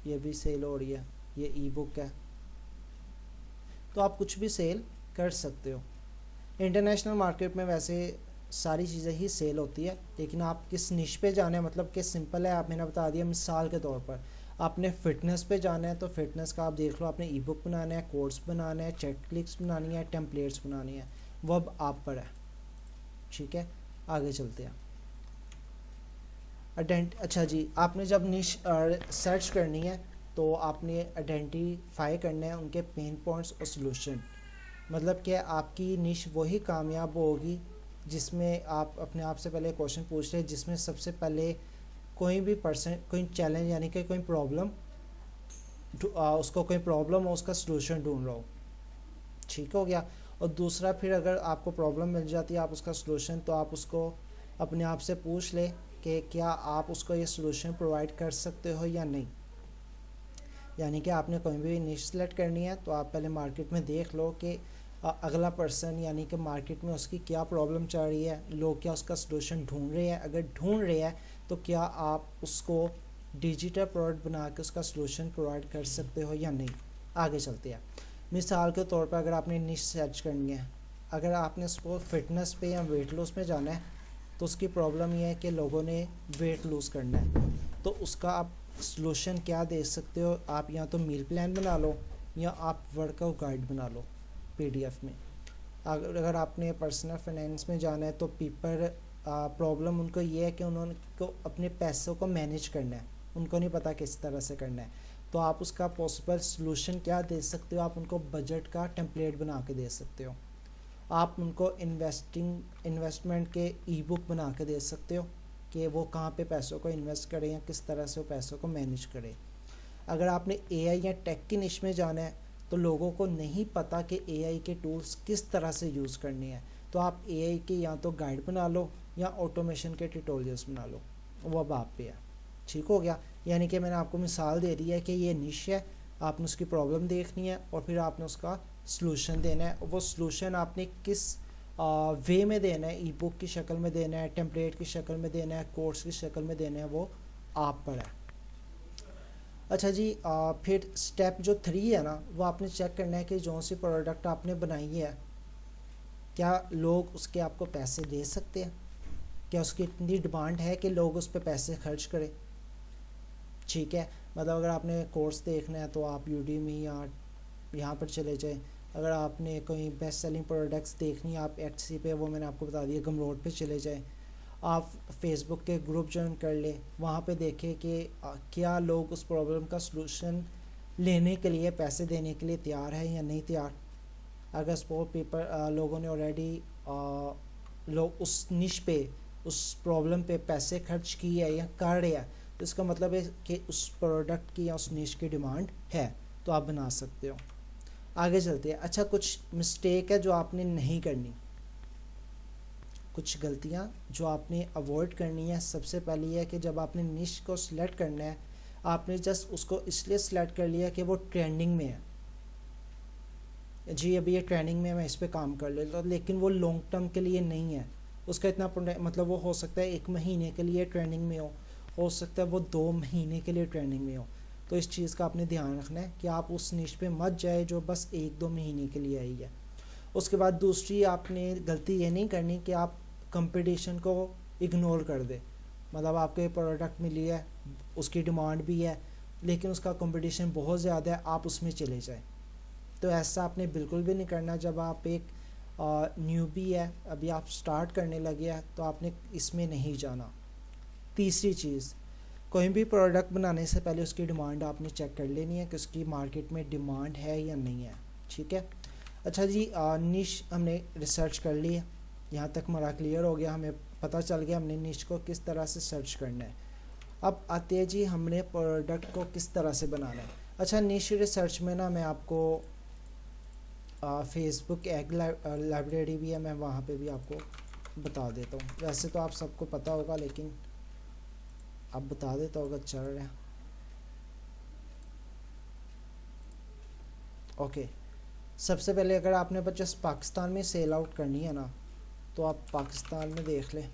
Speaker 1: ये भी सेल हो रही है, ये ई बुक है। तो आप कुछ भी सेल कर सकते हो। इंटरनेशनल मार्केट में वैसे सारी चीज़ें ही सेल होती है, लेकिन आप किस निश पे जाना है, मतलब कि सिंपल है, आप मैंने बता दिया। मिसाल के तौर पर आपने फ़िटनेस पे जाना है तो फिटनेस का आप देख लो, आपने ई बुक बनाना है, कोर्स बनाना है, चेक क्लिक्स बनानी है, टेम्पलेट्स बनानी है, वो अब आप पर है, ठीक है। आगे चलते हैं। अच्छा जी, आपने जब निश सर्च करनी है तो आपने आइडेंटिफाई करना है उनके पेन पॉइंट्स और सॉल्यूशन। मतलब कि आपकी निश वही कामयाब होगी जिसमें आप अपने आप से पहले क्वेश्चन पूछ रहे, जिसमें सबसे पहले कोई भी पर्सन कोई चैलेंज यानी कि कोई प्रॉब्लम, उसको कोई प्रॉब्लम हो, उसका सलूशन ढूंढ रहा हो, ठीक हो गया। और दूसरा फिर अगर आपको प्रॉब्लम मिल जाती है, आप उसका सलूशन, तो आप उसको अपने आप से पूछ ले कि क्या आप उसको ये सलूशन प्रोवाइड कर सकते हो या नहीं। यानी कि आपने कोई भी निश सेलेक्ट करनी है तो आप पहले मार्केट में देख लो कि अगला पर्सन यानी कि मार्केट में उसकी क्या प्रॉब्लम चल रही है, लोग क्या उसका सलूशन ढूंढ रहे हैं। अगर ढूंढ रहे हैं तो क्या आप उसको डिजिटल प्रोडक्ट बना के उसका सलूशन प्रोवाइड कर सकते हो या नहीं। आगे चलते हैं। मिसाल के तौर पर अगर आपने निश सर्च करनी है, अगर आपने उसको फिटनेस पे या वेट लॉस में जाना है तो उसकी प्रॉब्लम ये है कि लोगों ने वेट लूज़ करना है, तो उसका आप सलूशन क्या दे सकते हो। आप या तो मील प्लान बना लो या आप वर्कआउट गाइड बना लो पीडीएफ में। अगर आपने पर्सनल फाइनेंस में जाना है तो पीपल प्रॉब्लम उनको ये है कि उन्होंने को अपने पैसों को मैनेज करना है, उनको नहीं पता किस तरह से करना है। तो आप उसका पॉसिबल सलूशन क्या दे सकते हो, आप उनको बजट का टेम्पलेट बना के दे सकते हो। आप उनको इन्वेस्टमेंट के ई बुक बना के दे सकते हो कि वो कहाँ पे पैसों को इन्वेस्ट करें या किस तरह से वो पैसों को मैनेज करें। अगर आपने एआई या टेक की निश में जाना है तो लोगों को नहीं पता कि एआई के टूल्स किस तरह से यूज़ करने हैं, तो आप एआई के या तो गाइड बना लो या ऑटोमेशन के ट्यूटोरियल्स बना लो, वो अब आप पे है, ठीक हो गया। यानी कि मैंने आपको मिसाल दे दी है कि ये निश है, आपने उसकी प्रॉब्लम देखनी है और फिर आपने उसका सलूशन देना है। वो सलूशन आपने किस वे में देना है, ई बुक की शक्ल में देना है, टेम्पलेट की शक्ल में देना है, कोर्स की शक्ल में देना है, वो आप पर है। अच्छा जी, फिर स्टेप जो 3 है ना, वो आपने चेक करना है कि जो सी प्रोडक्ट आपने बनाई है क्या लोग उसके आपको पैसे दे सकते हैं, क्या उसकी इतनी डिमांड है कि लोग उस पर पैसे खर्च करें, ठीक है। मतलब अगर आपने कोर्स देखना है तो आप यूडीमी या यहाँ पर चले जाएं। अगर आपने कोई बेस्ट सेलिंग प्रोडक्ट्स देखनी है आप एक्सी पे, वो मैंने आपको बता दिया, गमरोड पे चले जाएं। आप फेसबुक के ग्रुप ज्वाइन कर ले, वहाँ पे देखें कि क्या लोग उस प्रॉब्लम का सलूशन लेने के लिए, पैसे देने के लिए तैयार है या नहीं तैयार। अगर सपोज पेपर लोगों ने ऑलरेडी लोग उस निश पे, उस प्रॉब्लम पे पैसे खर्च किए है या कर रहे हैं, तो इसका मतलब है कि उस प्रोडक्ट की या उस निश की डिमांड है, तो आप बना सकते हो। आगे चलते हैं। अच्छा, कुछ मिस्टेक है जो आपने नहीं करनी, कुछ गलतियां जो आपने अवॉइड करनी है। सबसे पहली है कि जब आपने निश को सिलेक्ट करना है, आपने जस्ट उसको इसलिए सिलेक्ट कर लिया कि वो ट्रेंडिंग में है, जी अभी ये ट्रेंडिंग में, मैं इस पर काम कर लेता हूँ, लेकिन वो लॉन्ग टर्म के लिए नहीं है। उसका इतना मतलब वो हो सकता है 1 महीने के लिए ट्रेंडिंग में हो सकता है वो 2 महीने के लिए ट्रेंडिंग में हो। तो इस चीज़ का आपने ध्यान रखना है कि आप उस निश पे मत जाए जो बस 1-2 महीने के लिए आई है। उसके बाद दूसरी आपने गलती ये नहीं करनी कि आप कंपटीशन को इग्नोर कर दे। मतलब आपके प्रोडक्ट मिली है, उसकी डिमांड भी है, लेकिन उसका कंपटीशन बहुत ज़्यादा है, आप उसमें चले जाए। तो ऐसा आपने बिल्कुल भी नहीं करना। जब आप एक न्यूबी है, अभी आप स्टार्ट करने लगे हैं, तो आपने इसमें नहीं जाना। तीसरी चीज़, कोई भी प्रोडक्ट बनाने से पहले उसकी डिमांड आपने चेक कर लेनी है कि उसकी मार्केट में डिमांड है या नहीं है। ठीक है। अच्छा जी, निश हमने रिसर्च कर ली है, यहाँ तक हमारा क्लियर हो गया, हमें पता चल गया हमने निश को किस तरह से सर्च करना है। अब आते हैं जी, हमने प्रोडक्ट को किस तरह से बनाना है। अच्छा, निश रिसर्च में ना मैं आपको फेसबुक एग लाइब्रेरी भी है, मैं वहाँ पे भी आपको बता देता हूँ। वैसे तो आप सबको पता होगा, लेकिन अब बता देता होगा, चल रहा है। ओके, सबसे पहले अगर आपने बस पाकिस्तान में सेल आउट करनी है ना, तो आप पाकिस्तान में देख लें।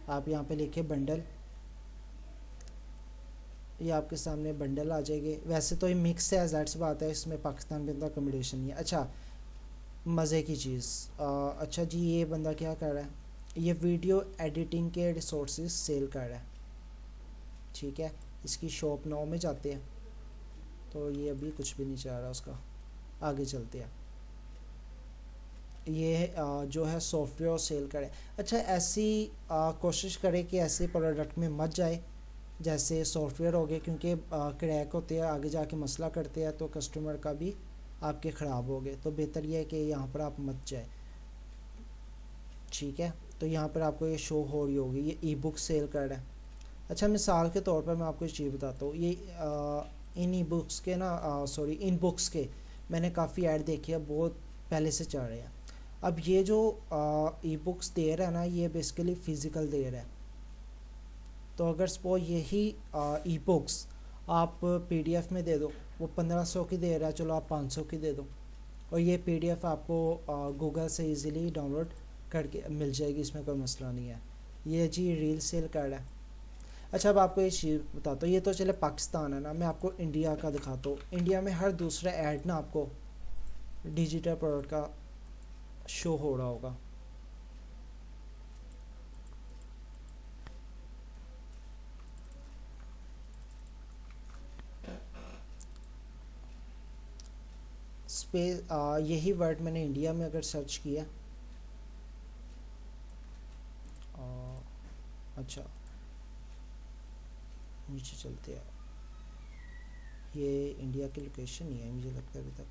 Speaker 1: आप यहाँ पे लिखे बंडल, ये आपके सामने बंडल आ जाएगी। वैसे तो ये मिक्स है, ज़ाहिर सी बात है, इसमें पाकिस्तान में इतना कॉम्बिनेशन नहीं है। अच्छा, मज़े की चीज़, अच्छा जी, ये बंदा क्या कर रहा है, ये वीडियो एडिटिंग के रिसोर्सेज सेल कर रहा है। ठीक है, इसकी शॉप 9 में जाते हैं, तो ये अभी कुछ भी नहीं चाह रहा उसका। आगे चलते हैं। ये जो है सॉफ्टवेयर सेल करे। अच्छा, ऐसी कोशिश करें कि ऐसे प्रोडक्ट में मत जाए जैसे सॉफ्टवेयर हो गए, क्योंकि क्रैक होते हैं, आगे जाके मसला करते हैं, तो कस्टमर का भी आपके ख़राब हो गए। तो बेहतर ये है कि यहाँ पर आप मत जाए। ठीक है, तो यहाँ पर आपको ये शो हो रही होगी, ये ई बुक सेल कर रहा है। अच्छा, मिसाल के तौर पर मैं आपको एक चीज़ बताता हूँ, ये इन ई बुक्स के ना, सॉरी, इन बुक्स के मैंने काफ़ी ऐड देखी है, बहुत पहले से चल रहे हैं। अब ये जो ई बुक्स दे रहा है ना, ये बेसिकली फ़िज़िकल दे रहा है। तो अगर सपोज यही ई बुक्स आप PDF में दे दो, वो 1500 की दे रहा है, चलो आप 500 की दे दो, और ये PDF आपको गूगल से इजीली डाउनलोड करके मिल जाएगी, इसमें कोई मसला नहीं है। ये जी रील सेल कर रहा है। अच्छा, अब आपको ये चीज़ बताता हूँ, ये तो चले पाकिस्तान है ना, मैं आपको इंडिया का दिखाता हूँ। इंडिया में हर दूसरा ऐड ना आपको डिजिटल प्रोडक्ट का शो हो रहा होगा। स्पेस, यही वर्ड मैंने इंडिया में अगर सर्च किया, अच्छा नीचे चलते हैं, ये इंडिया की लोकेशन ही है मुझे लगता है अभी तक।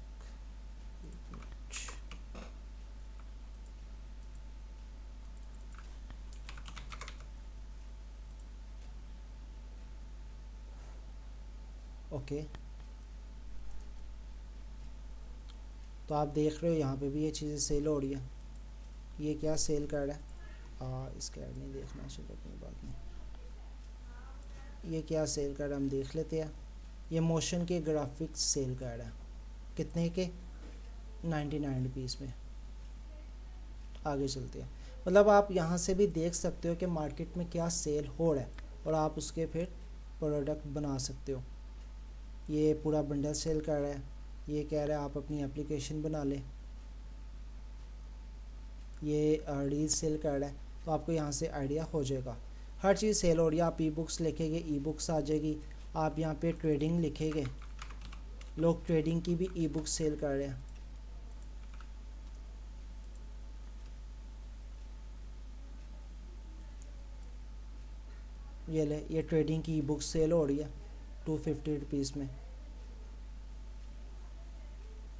Speaker 1: ओके, तो आप देख रहे हो यहाँ पे भी ये चीज़ें सेल हो रही है। ये क्या सेल कर रहा है, इसका ऐड नहीं देखना, चलो कोई बात नहीं। ये क्या सेल कर रहा है हम देख लेते हैं। ये मोशन के ग्राफिक्स सेल कर रहा है, कितने के, 99 रुपीज़ में। आगे चलते हैं। मतलब आप यहाँ से भी देख सकते हो कि मार्केट में क्या सेल हो रहा है, और आप उसके फिर प्रोडक्ट बना सकते हो। ये पूरा बंडल सेल कर रहा है, ये कह रहा है आप अपनी एप्लीकेशन बना लें। ये रील सेल कर रहा है, तो आपको यहाँ से आइडिया हो जाएगा। हर चीज़ सेल हो रही है। आप ई बुक्स लिखेंगे, ई बुक्स आ जाएगी। आप यहाँ पे ट्रेडिंग लिखेंगे, लोग ट्रेडिंग की भी ई बुक्स सेल कर रहे हैं। ये ले, ये ट्रेडिंग की ई बुक सेल हो रही है 250 रुपीज़ में।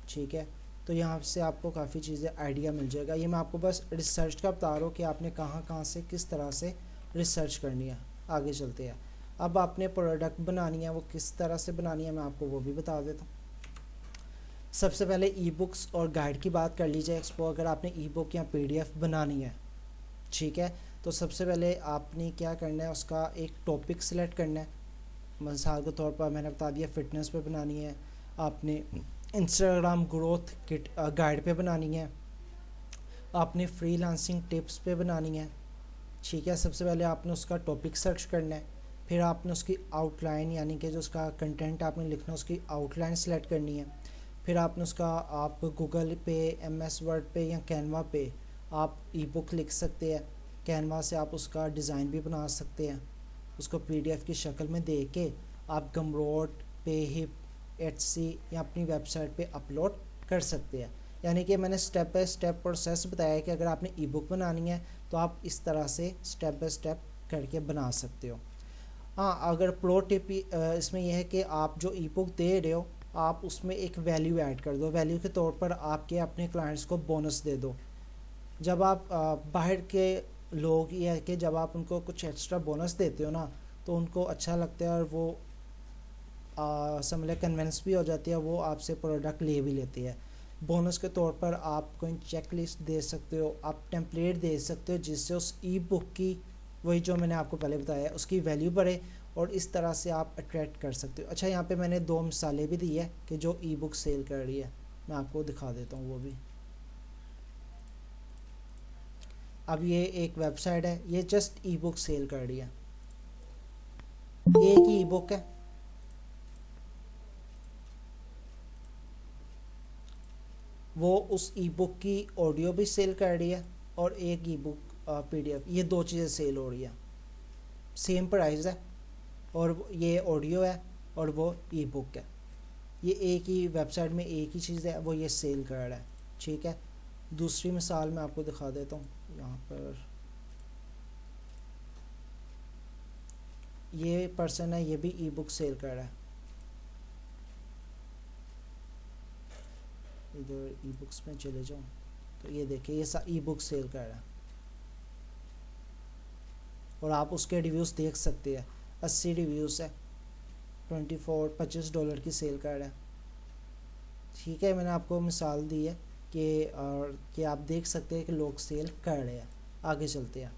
Speaker 1: ठीक है, तो यहाँ से आपको काफ़ी चीज़ें आइडिया मिल जाएगा। ये मैं आपको बस रिसर्च का बता रहा हूँ कि आपने कहाँ कहाँ से किस तरह से रिसर्च करनी है। आगे चलते हैं, अब आपने प्रोडक्ट बनानी है, वो किस तरह से बनानी है मैं आपको वो भी बता देता हूँ। सबसे पहले ई बुक्स और गाइड की बात कर लीजिए। एक्सपो अगर आपने ई बुक या PDF बनानी है, ठीक है, तो सबसे पहले आपने क्या करना है, उसका एक टॉपिक सेलेक्ट करना है। मिसाल के तौर पर मैंने बता दिया फिटनेस पे बनानी है, आपने इंस्टाग्राम ग्रोथ किट गाइड पे बनानी है, आपने फ्रीलांसिंग टिप्स पे बनानी है। ठीक है, सबसे पहले आपने उसका टॉपिक सर्च करना है, फिर आपने उसकी आउटलाइन यानी कि जो उसका कंटेंट आपने लिखना है उसकी आउटलाइन सेलेक्ट करनी है। फिर आपने उसका आप गूगल पे, MS वर्ड पे या कैनवा पे आप ई बुक लिख सकते हैं। कैनवा से आप उसका डिज़ाइन भी बना सकते हैं, उसको PDF की शक्ल में दे के आप गमरोड पे, हिप, Etsy या अपनी वेबसाइट पे अपलोड कर सकते हैं। यानी कि मैंने स्टेप बाय स्टेप प्रोसेस बताया है कि अगर आपने ई बुक बनानी है तो आप इस तरह से स्टेप बाय स्टेप करके बना सकते हो। हाँ, अगर प्रो टिप इसमें यह है कि आप जो ई बुक दे रहे हो आप उसमें एक वैल्यू ऐड कर दो। वैल्यू के तौर पर आपके अपने क्लाइंट्स को बोनस दे दो। जब आप बाहर के लोग ये है कि जब आप उनको कुछ एक्स्ट्रा बोनस देते हो ना तो उनको अच्छा लगता है और वो समझ कन्विंस भी हो जाती है, वो आपसे प्रोडक्ट ले भी लेती है। बोनस के तौर पर आप कोई चेक लिस्ट दे सकते हो, आप टेम्पलेट दे सकते हो जिससे उस ई बुक की, वही जो मैंने आपको पहले बताया, उसकी वैल्यू बढ़े और इस तरह से आप अट्रैक्ट कर सकते हो। अच्छा, यहाँ पे मैंने 2 मिसालें भी दी है कि जो ई बुक सेल कर रही है, मैं आपको दिखा देता हूँ वो भी। अब ये एक वेबसाइट है, ये जस्ट ई बुक सेल कर रही है, एक ही ई बुक है। वो उस ई बुक की ऑडियो भी सेल कर रही है और एक ई बुक PDF, ये 2 चीज़ें सेल हो रही है। सेम प्राइस है और ये ऑडियो है और वो ई बुक है। ये एक ही वेबसाइट में एक ही चीज़ है, वो ये सेल कर रहा है। ठीक है, दूसरी मिसाल मैं आपको दिखा देता हूँ। यहाँ पर ये पर्सन है, ये भी ई बुक सेल कर रहा है। इधर ई बुक्स में चले जाऊँ तो ये देखिए, ये ई बुक सेल कर रहा है और आप उसके रिव्यूज़ देख सकते हैं। 80 रिव्यूज़ है, $25 की सेल कर रहा है। ठीक है, मैंने आपको मिसाल दी है कि आप देख सकते हैं कि लोग सेल कर रहे हैं। आगे चलते हैं।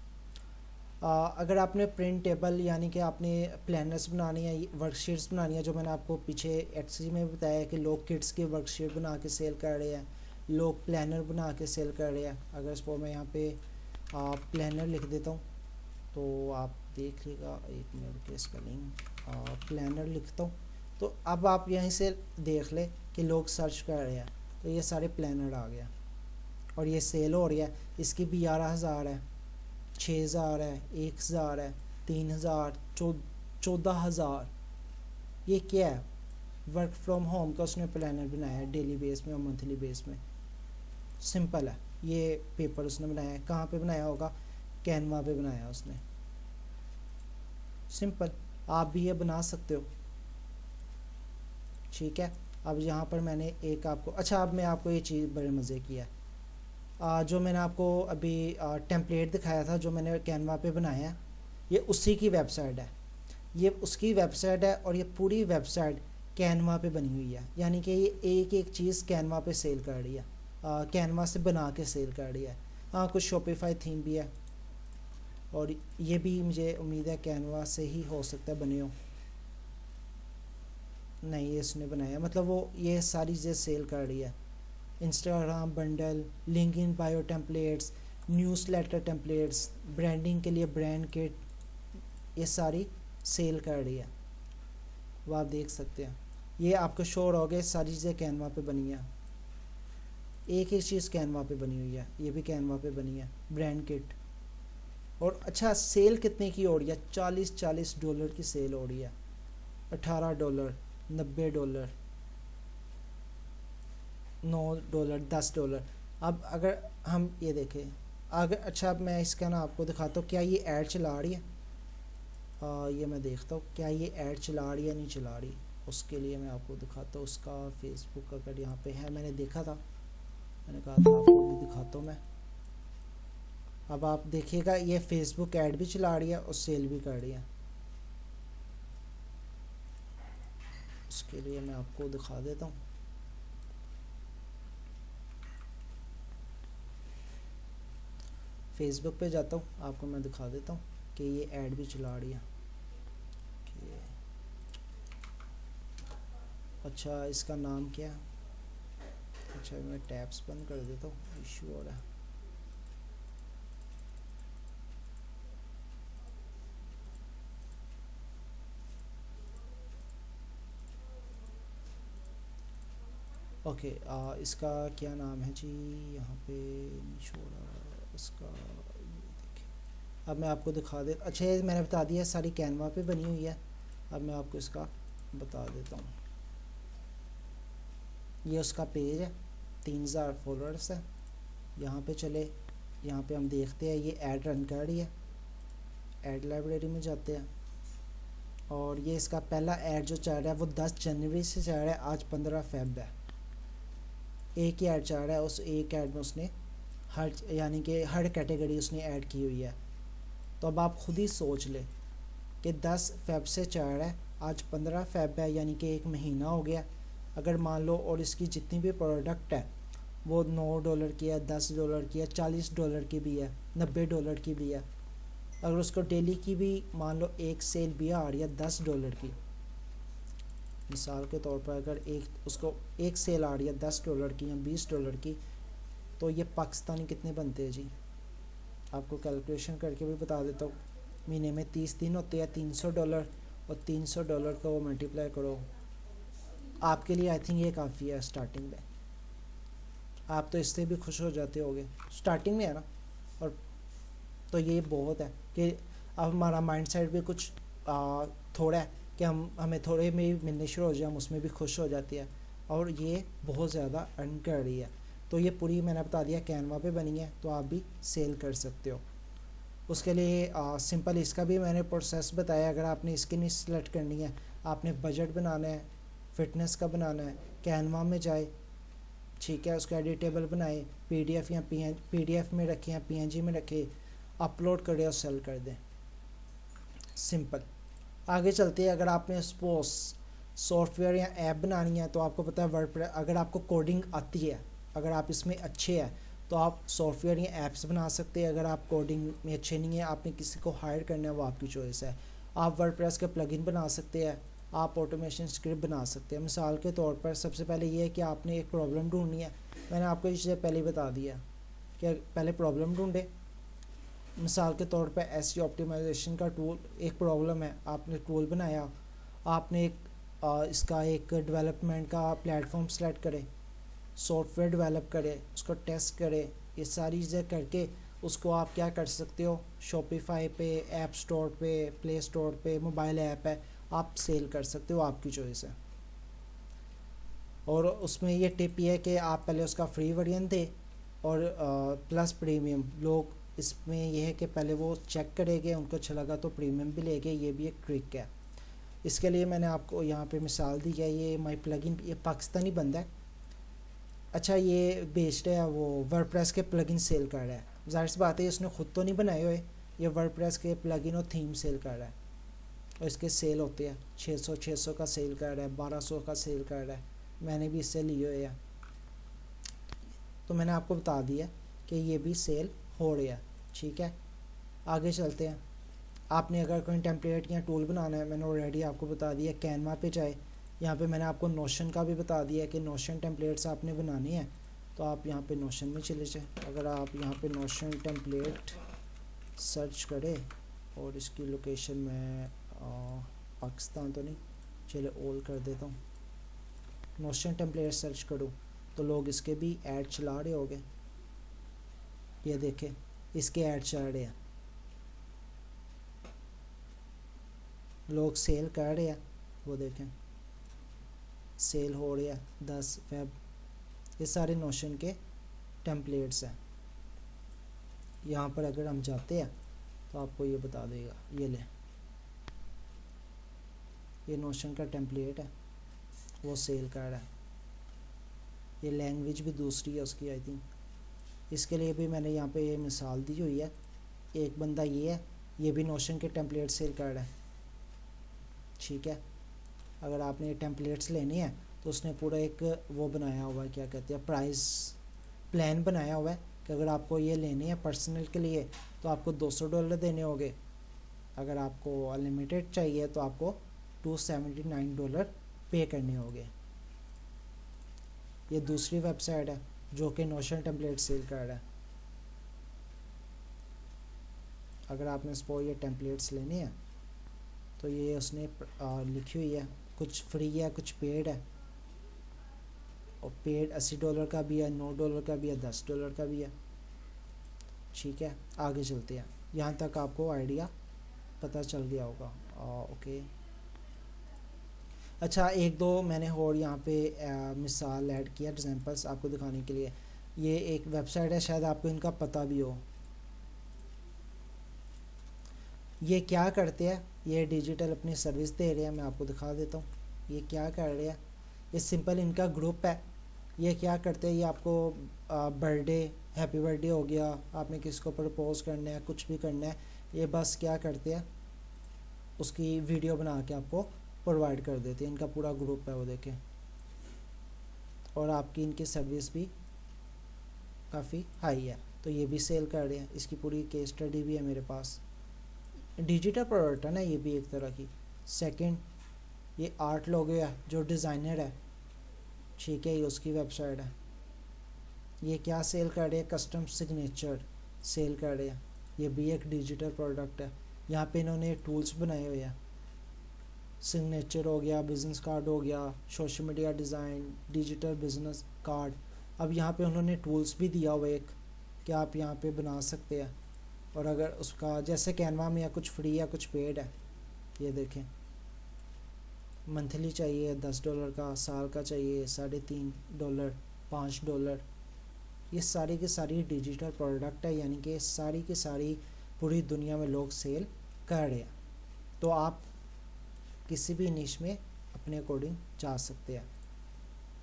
Speaker 1: अगर आपने प्रिंटेबल यानी कि आपने प्लानर्स बनानी है, वर्कशीट्स बनानी है, जो मैंने आपको पीछे Etsy में बताया कि लोग किड्स की वर्कशीट बना के सेल कर रहे हैं, लोग प्लानर बना के सेल कर रहे हैं। अगर इसको मैं यहाँ पे प्लानर लिख देता हूँ तो आप देख लेगा, एक मिनट के स्पेलिंग, प्लानर लिखता हूँ तो अब आप यहीं से देख ले कि लोग सर्च कर रहे हैं, तो ये सारे प्लानर आ गया और ये सेल हो रही है। इसकी भी 11,000 है, 6,000 है, 1,000 है, 3,000, 14,000। ये क्या है? वर्क फ्रॉम होम का उसने प्लानर बनाया है, डेली बेस में और मंथली बेस में। सिंपल है, ये पेपर उसने बनाया है। कहाँ पे बनाया होगा? कैनवा पे बनाया उसने। सिंपल, आप भी ये बना सकते हो। ठीक है, अब यहाँ पर मैंने एक आपको, अच्छा अब मैं आपको ये चीज़ बड़े मज़े की है, जो मैंने आपको अभी टेम्पलेट दिखाया था जो मैंने कैनवा पे बनाया है, ये उसी की वेबसाइट है। ये उसकी वेबसाइट है और ये पूरी वेबसाइट कैनवा पे बनी हुई है। यानी कि ये एक एक चीज़ कैनवा पे सेल कर रही है, कैनवा से बना के सेल कर रही है। हाँ, कुछ शॉपिफाई थीम भी है और ये भी मुझे उम्मीद है कैनवा से ही हो सकता है बने हो। नहीं, ये इसने बनाया, मतलब वो ये सारी चीज़ें सेल कर रही है। Instagram bundle, LinkedIn bio templates, newsletter templates, branding के लिए ब्रांड किट, ये सारी सेल कर रही है। वो आप देख सकते हैं, ये आपको शो हो गए, सारी चीज़ें कैनवा पे बनी है। एक एक चीज़ कैनवा पे बनी हुई है, ये भी कैनवा पे बनी है, ब्रांड किट। और अच्छा, सेल कितने की हो रही है? $40 की सेल हो रही है। $18, $90, $9, $10। अब अगर हम ये देखें, अगर अच्छा अब मैं इसका ना आपको दिखाता हूँ, क्या ये ऐड चला रही है? ये मैं देखता हूँ क्या ये ऐड चला रही है या नहीं चला रही। उसके लिए मैं आपको दिखाता हूँ उसका फेसबुक अगर यहाँ पे है, मैंने देखा था, मैंने कहा था आपको भी दिखाता हूँ मैं। अब आप देखिएगा ये फेसबुक ऐड भी चला रही है और सेल भी कर रही है। उसके लिए मैं आपको दिखा देता हूँ। फेसबुक पे जाता हूँ, आपको मैं दिखा देता हूँ कि ये ऐड भी चला रही है कि अच्छा इसका नाम क्या है। अच्छा मैं टैब्स बंद कर देता हूँ, इशू हो रहा है। ओके इसका क्या नाम है जी, यहाँ पे नहीं छोड़ा इसका, ये देखिए। अब मैं आपको दिखा दे, अच्छा ये मैंने बता दिया सारी कैनवा पे बनी हुई है। अब मैं आपको इसका बता देता हूँ। ये उसका पेज है, 3000 फॉलोअर्स है। यहाँ पे चले, यहाँ पे हम देखते हैं ये ऐड रन कर रही है। ऐड लाइब्रेरी में जाते हैं और ये इसका पहला ऐड जो चल रहा है वो 10 जनवरी से चल रहा है, आज 15 फेब है। एक ही ऐड चल रहा है, उस एक ऐड में उसने हर यानी कि हर कैटेगरी उसने ऐड की हुई है। तो अब आप खुद ही सोच लें कि 10 फेब से चल रहा है, आज 15 फेब है, यानी कि एक महीना हो गया। अगर मान लो और इसकी जितनी भी प्रोडक्ट है वो $9 की है, $10 की है, $40 की भी है, $90 की भी है। अगर उसको डेली की भी मान लो एक सेल भी आ रही है $10 की, मिसाल के तौर पर अगर एक उसको एक सेल आ रही है $10 की या $20 की, तो ये पाकिस्तानी कितने बनते हैं जी, आपको कैलकुलेशन करके भी बता देता हूँ। महीने में 30 दिन होते हैं, $300, और $300 का वो मल्टीप्लाई करो। आपके लिए आई थिंक ये काफ़ी है स्टार्टिंग में, आप तो इससे भी खुश हो जाते होगे, स्टार्टिंग में है ना। और तो ये बहुत है कि अब हमारा माइंड सेट भी कुछ थोड़ा है कि हमें थोड़े में ही मिलने शुरू हो जाए, हम उसमें भी खुश हो जाते हैं। और ये बहुत ज़्यादा अर्न कर रही है। तो ये पूरी मैंने बता दिया कैनवा पे बनी है, तो आप भी सेल कर सकते हो। उसके लिए सिंपल इसका भी मैंने प्रोसेस बताया। अगर आपने इसकी नहीं सेलेक्ट करनी है, आपने बजट बनाना है, फिटनेस का बनाना है, कैनवा में जाए, ठीक है, उसका एडिटेबल बनाए, पीडीएफ या पीडीएफ में रखें या पीएनजी में रखें, अपलोड करें और सेल कर दें, सिंपल। आगे चलते हैं। अगर आपने सपोज सॉफ्टवेयर या ऐप बनानी है, तो आपको पता है वर्डप्रेस, अगर आपको कोडिंग आती है, अगर आप इसमें अच्छे हैं, तो आप सॉफ्टवेयर या ऐप्स बना सकते हैं। अगर आप कोडिंग में अच्छे नहीं हैं, आपने किसी को हायर करना है, वो आपकी चॉइस है। आप वर्डप्रेस के प्लगइन बना सकते हैं, आप ऑटोमेशन स्क्रिप्ट बना सकते हैं। मिसाल के तौर पर सबसे पहले ये है कि आपने एक प्रॉब्लम ढूंढनी है। मैंने आपको ये चीज़ें पहले ही बता दिया कि पहले प्रॉब्लम ढूंढे। मिसाल के तौर पर एसईओ ऑप्टिमाइजेशन का टूल, एक प्रॉब्लम है, आपने टूल बनाया, आपने एक इसका एक डेवलपमेंट का प्लेटफॉर्म सेलेक्ट करें, सॉफ्टवेयर डेवलप करें, उसको टेस्ट करें, ये सारी चीज़ें करके उसको आप क्या कर सकते हो, शॉपिफाई पे, ऐप स्टोर पे, प्ले स्टोर पे, मोबाइल ऐप है, आप सेल कर सकते हो, आपकी चॉइस है। और उसमें ये टिप ये है कि आप पहले उसका फ्री वर्जन दें और प्लस प्रीमियम। लोग इसमें यह है कि पहले वो चेक करेंगे, उनको अच्छा लगा तो प्रीमियम भी लेंगे, ये भी एक ट्रिक है। इसके लिए मैंने आपको यहाँ पे मिसाल दी है, ये माई प्लगइन, ये पाकिस्तानी बंदा है। अच्छा ये बेस्ड है, वो वर्डप्रेस के प्लगइन सेल कर रहा है। जाहिर सी बात है इसने खुद तो नहीं बनाए हुए, ये वर्डप्रेस के प्लगइन और थीम सेल कर रहा है, और इसके सेल होते हैं 600 का सेल कर रहा है, 1200 का सेल कर रहा है। मैंने भी इससे लिए हुए हैं, तो मैंने आपको बता दिया कि ये भी सेल हो रहा है, ठीक है। आगे चलते हैं। आपने अगर कोई टेम्पलेट या टूल बनाना है, मैंने ऑलरेडी आपको बता दिया, कैनवा पे जाए। यहाँ पे मैंने आपको नोशन का भी बता दिया कि नोशन टेम्पलेट्स आपने बनानी है, तो आप यहाँ पे नोशन में चले जाए। अगर आप यहाँ पे नोशन टेम्पलेट सर्च करें, और इसकी लोकेशन में पाकिस्तान तो नहीं, चले ऑल कर देता हूँ। नोशन टेम्पलेट सर्च करूँ तो लोग इसके भी ऐड चला रहे होंगे, ये देखें इसके ऐड चल रहे हैं, लोग सेल कर रहे हैं, वो देखें सेल हो रही है 10 फेब। ये सारे नोशन के टेम्पलेट्स हैं। यहाँ पर अगर हम जाते हैं तो आपको ये बता देगा, ये लें, ये नोशन का टेम्पलेट है, वो सेल कर रहा है। ये लैंग्वेज भी दूसरी है उसकी आई थिंक, इसके लिए भी मैंने यहाँ पे ये मिसाल दी हुई है। एक बंदा ये है, ये भी नोशन के टेम्पलेट सेल कर रहा है, ठीक है। अगर आपने ये टेम्पलेट्स लेने हैं तो उसने पूरा एक वो बनाया हुआ है, क्या कहते हैं, प्राइस प्लान बनाया हुआ है कि अगर आपको ये लेने हैं पर्सनल के लिए तो आपको $200 देने होंगे, अगर आपको अनलिमिटेड चाहिए तो आपको $279 पे करने होंगे। ये दूसरी वेबसाइट है जो कि नोशन टेम्पलेट सेल कर रहा है। अगर आपने इसको ये टेम्पलेट्स लेने हैं तो ये उसने लिखी हुई है, कुछ फ्री है कुछ पेड है, और पेड $80 का भी है, $9 का भी है, $10 का भी है, ठीक है। आगे चलते हैं, यहाँ तक आपको आइडिया पता चल गया होगा। ओके, अच्छा एक दो मैंने और यहाँ पे मिसाल ऐड किया एग्जांपल्स आपको दिखाने के लिए। ये एक वेबसाइट है, शायद आपको इनका पता भी हो। ये क्या करते हैं, ये डिजिटल अपनी सर्विस दे रहे हैं, मैं आपको दिखा देता हूँ ये क्या कर रहे हैं। ये सिंपल इनका ग्रुप है। ये क्या करते हैं, ये आपको बर्थडे, हैप्पी बर्थडे हो गया, आपने किसको प्रपोज करना है, कुछ भी करना है, ये बस क्या करते हैं उसकी वीडियो बना के आपको प्रोवाइड कर देते हैं। इनका पूरा ग्रुप है वो देखें, और आपकी इनकी सर्विस भी काफ़ी हाई है, तो ये भी सेल कर रहे हैं। इसकी पूरी केस स्टडी भी है मेरे पास। डिजिटल प्रोडक्ट है ना ये भी एक तरह की। सेकंड, ये आर्ट लोगो है, जो डिज़ाइनर है, ठीक है, ये उसकी वेबसाइट है। ये क्या सेल कर रहे हैं, कस्टम सिग्नेचर सेल कर रहे हैं, ये भी एक डिजिटल प्रोडक्ट है। यहाँ पे इन्होंने टूल्स बनाए हुए हैं, सिग्नेचर हो गया, बिजनेस कार्ड हो गया, social media design, digital business card. अब यहाँ पे उन्होंने टूल्स भी दिया हुआ है एक, कि आप यहाँ पे बना सकते हैं। और अगर उसका जैसे कैनवा में या कुछ फ्री या कुछ पेड है, ये देखें, मंथली चाहिए $10 का, साल का चाहिए $3.5, $5। ये सारी की सारी डिजिटल प्रोडक्ट है, यानी कि सारी की सारी पूरी दुनिया में लोग सेल कर रहे हैं। तो आप किसी भी निश में अपने अकॉर्डिंग जा सकते हैं।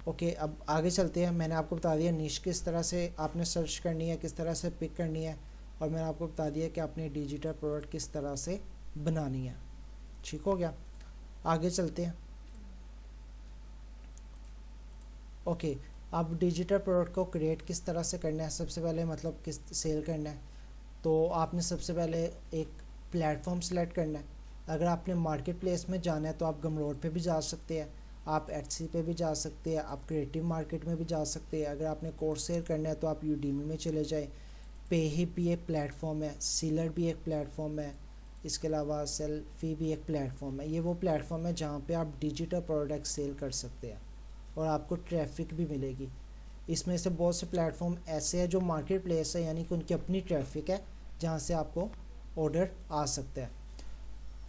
Speaker 1: ओके, अब आगे चलते हैं। मैंने आपको बता दिया निश किस तरह से आपने सर्च करनी है, किस तरह से पिक करनी है, और मैंने आपको बता दिया कि आपने डिजिटल प्रोडक्ट किस तरह से बनानी है। ठीक हो गया, आगे चलते हैं। ओके, अब डिजिटल प्रोडक्ट को क्रिएट किस तरह से करना है, सबसे पहले मतलब किस सेल करना है, तो आपने सबसे पहले एक प्लेटफॉर्म सेलेक्ट करना है। अगर आपने मार्केट प्लेस में जाना है तो आप गमरोड पे भी जा सकते हैं, आप एटसी पे भी जा सकते हैं, आप क्रिएटिव मार्केट में भी जा सकते हैं। अगर आपने कोर्स सेल करना है तो आप यूडीमी में चले जाए। पेही भी एक प्लेटफॉर्म है, सीलर भी एक प्लेटफॉर्म है, इसके अलावा सेल्फी भी एक प्लेटफॉर्म है। ये वो प्लेटफॉर्म है जहाँ पे आप डिजिटल प्रोडक्ट सेल कर सकते हैं और आपको ट्रैफिक भी मिलेगी। इसमें से बहुत से प्लेटफॉर्म ऐसे हैं जो मार्केट प्लेस है, यानी कि उनकी अपनी ट्रैफिक है जहाँ से आपको ऑर्डर आ सकता है।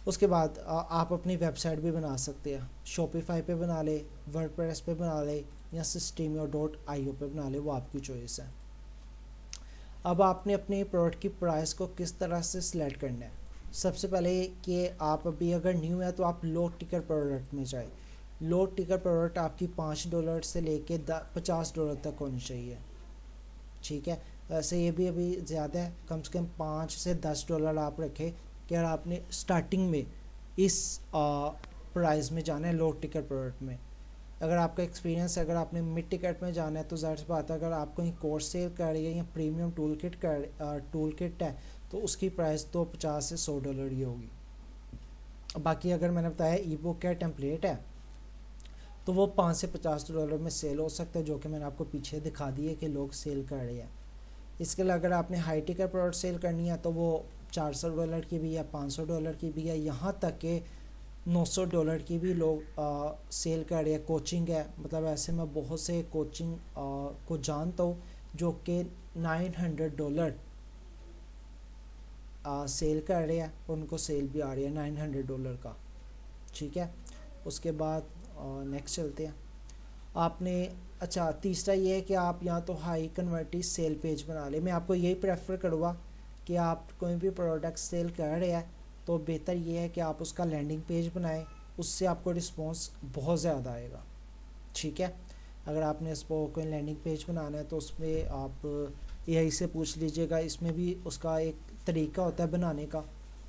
Speaker 1: उसके बाद आप अपनी वेबसाइट भी बना सकते हैं, शॉपिफाई पे बना ले, वर्डप्रेस पे बना ले, या systemio.io पे बना ले, वो आपकी चॉइस है। अब आपने अपने प्रोडक्ट की प्राइस को किस तरह से सिलेक्ट करना है। सबसे पहले कि आप अभी अगर न्यू है तो आप लो टिकट प्रोडक्ट में जाए। लो टिकट प्रोडक्ट आपकी $5 से लेके $50 तक होनी चाहिए, ठीक है। वैसे ये भी अभी ज़्यादा है, कम से कम $5 से $10 आप रखें कि अगर आपने स्टार्टिंग में इस प्राइस में जाना है लो टिकट प्रोडक्ट में। अगर आपका एक्सपीरियंस, अगर आपने मिड टिकट में जाना है तो ज़ाहिर सी बात है, अगर आप कहीं कोर्स सेल कर रही है या प्रीमियम टूल किट है तो उसकी प्राइस तो $50 से $100 ही होगी। बाकी अगर मैंने बताया ई बुक या टेम्पलेट है तो वो $5 से $50 में सेल हो सकता है, जो कि मैंने आपको पीछे दिखा दिए कि लोग सेल कर रहे हैं। इसके अलावा अगर आपने हाई टिकट प्रोडक्ट सेल करनी है तो वो $400 की भी है, $500 की भी है, यहाँ तक कि $900 की भी लोग सेल कर रहे हैं। कोचिंग है, मतलब ऐसे मैं बहुत से कोचिंग को जानता हूँ जो कि $900 सेल कर रहे हैं, उनको सेल भी आ रही है $900 का, ठीक है। उसके बाद नेक्स्ट चलते हैं। आपने अच्छा तीसरा ये है कि आप या तो हाई कन्वर्टी सेल पेज बना लें। मैं आपको यही प्रेफर करूँगा कि आप कोई भी प्रोडक्ट सेल कर रहे हैं तो बेहतर ये है कि आप उसका लैंडिंग पेज बनाएं उससे आपको रिस्पॉन्स बहुत ज़्यादा आएगा। ठीक है, अगर आपने इसको कोई लैंडिंग पेज बनाना है तो उसमें आप एआई से पूछ लीजिएगा। इसमें भी उसका एक तरीका होता है बनाने का।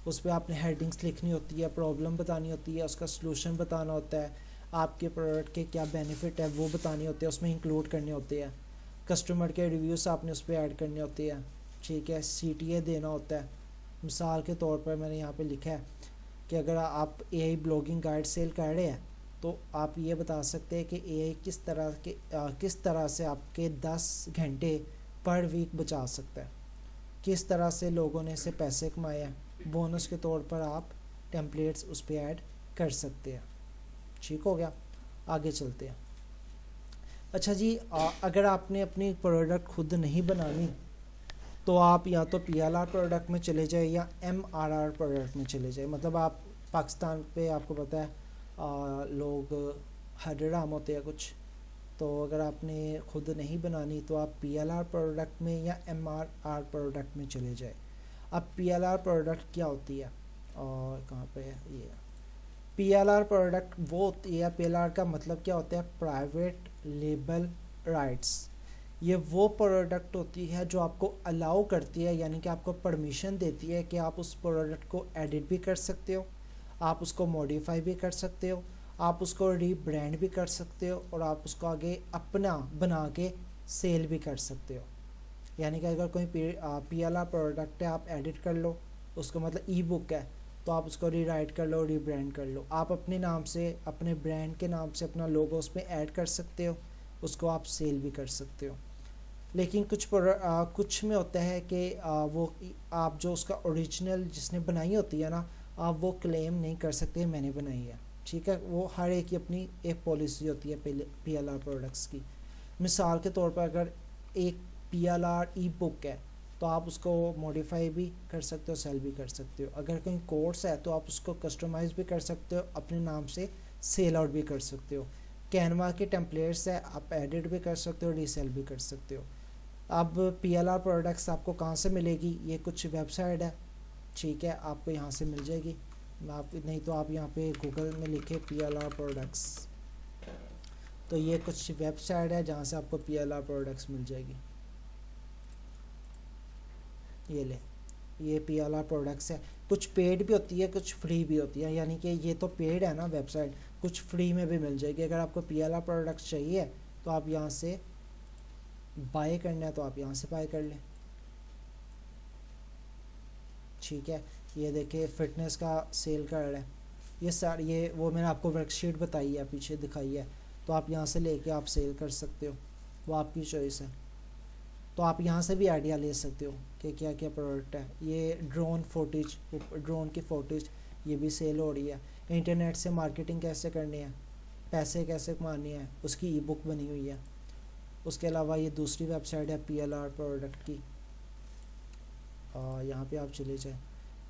Speaker 1: उस पर आपने हेडिंग्स लिखनी होती है, प्रॉब्लम बतानी होती है, उसका सलूशन बताना होता है, आपके प्रोडक्ट के क्या बेनिफिट है वो बताने होते हैं, उसमें इंक्लूड करने होते हैं, कस्टमर के रिव्यूज़ आपने उस पर ऐड करने होते हैं। ठीक है, सीटीए देना होता है। मिसाल के तौर पर मैंने यहाँ पे लिखा है कि अगर आप एआई ब्लॉगिंग गाइड सेल कर रहे हैं तो आप ये बता सकते हैं कि एआई किस तरह से आपके 10 घंटे पर वीक बचा सकता है, किस तरह से लोगों ने इससे पैसे कमाए हैं। बोनस के तौर पर आप टेम्पलेट्स उस पर ऐड कर सकते हैं। ठीक हो गया, आगे चलते हैं। अच्छा जी, अगर आपने अपनी प्रोडक्ट खुद नहीं बनानी तो आप या तो पीएलआर प्रोडक्ट में चले जाए या एमआरआर प्रोडक्ट में चले जाए। मतलब आप पाकिस्तान पे आपको पता है लोग हरराम होते हैं कुछ, तो अगर आपने खुद नहीं बनानी तो आप पीएलआर प्रोडक्ट में या एमआरआर प्रोडक्ट में चले जाए। अब पीएलआर प्रोडक्ट क्या होती है और कहाँ पे है ये पीएलआर प्रोडक्ट? वो होती है, पीएलआर का मतलब क्या होता है? Private label rights. ये वो प्रोडक्ट होती है जो आपको अलाउ करती है, यानी कि आपको परमिशन देती है कि आप उस प्रोडक्ट को एडिट भी कर सकते हो, आप उसको मॉडिफाई भी कर सकते हो, आप उसको रीब्रांड भी कर सकते हो और आप उसको आगे अपना बना के सेल भी कर सकते हो। यानी कि अगर कोई पीएलआर प्रोडक्ट है आप एडिट कर लो, उसका मतलब ई बुक है तो आप उसको रीराइट कर लो, रीब्रांड कर लो, आप अपने नाम से, अपने ब्रांड के नाम से अपना लोगो उसमें ऐड कर सकते हो, उसको आप सेल भी कर सकते हो। लेकिन कुछ में होता है कि वो आप जो उसका ओरिजिनल जिसने बनाई होती है ना, आप वो क्लेम नहीं कर सकते मैंने बनाई है। ठीक है, वो हर एक की अपनी एक पॉलिसी होती है पीएलआर प्रोडक्ट्स की। मिसाल के तौर पर अगर एक पीएलआर ई बुक है तो आप उसको मॉडिफाई भी कर सकते हो, सेल भी कर सकते हो। अगर कोई कोर्स है तो आप उसको कस्टमाइज़ भी कर सकते हो, अपने नाम से सेल आउट भी कर सकते हो। कैनवा के टेम्पलेट्स है, आप एडिट भी कर सकते हो, रीसेल भी कर सकते हो। अब पीएलआर प्रोडक्ट्स आपको कहाँ से मिलेगी? ये कुछ वेबसाइट है, ठीक है, आपको यहाँ से मिल जाएगी। आप नहीं तो आप यहाँ पे गूगल में लिखे पीएलआर प्रोडक्ट्स, तो ये कुछ वेबसाइट है जहाँ से आपको पीएलआर प्रोडक्ट्स मिल जाएगी। ये ले, ये पीएलआर प्रोडक्ट्स है। कुछ पेड भी होती है, कुछ फ्री भी होती है, यानी कि ये तो पेड है ना वेबसाइट, कुछ फ्री में भी मिल जाएगी। अगर आपको पीएलआर प्रोडक्ट्स चाहिए तो आप यहाँ से बाय करना है तो आप यहाँ से बाय कर लें। ठीक है, ये देखिए फिटनेस का सेल कार्ड है, ये वो मैंने आपको वर्कशीट बताई है, पीछे दिखाई है, तो आप यहाँ से लेके आप सेल कर सकते हो, वो आपकी चॉइस है। तो आप यहाँ से भी आइडिया ले सकते हो कि क्या क्या प्रोडक्ट है। ये ड्रोन की फोटेज ये भी सेल हो रही है। इंटरनेट से मार्केटिंग कैसे करनी है, पैसे कैसे कमानी है, उसकी ई बुक बनी हुई है। उसके अलावा ये दूसरी वेबसाइट है पीएलआर प्रोडक्ट की, यहाँ पे आप चले जाएँ,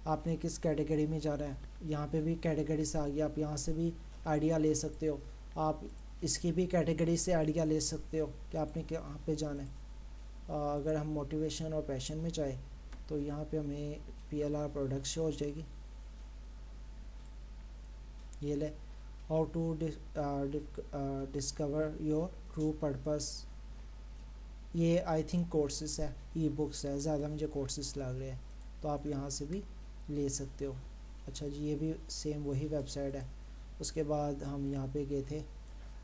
Speaker 1: आपने किस कैटेगरी में जाना है, यहाँ पे भी कैटेगरी से आ गया, आप यहाँ से भी आइडिया ले सकते हो। आप इसकी भी कैटेगरी से आइडिया ले सकते हो कि आपने कहाँ पे जाना है। अगर हम मोटिवेशन और पैशन में जाए तो यहाँ पे हमें पीएलआर प्रोडक्ट शो हो जाएगी। ये ले, how to discover your true purpose. ये आई थिंक कोर्सेस है, ई बुक्स है, ज़्यादा मुझे कोर्सेस लग रहे हैं, तो आप यहाँ से भी ले सकते हो। अच्छा जी, ये भी सेम वही वेबसाइट है। उसके बाद हम यहाँ पे गए थे।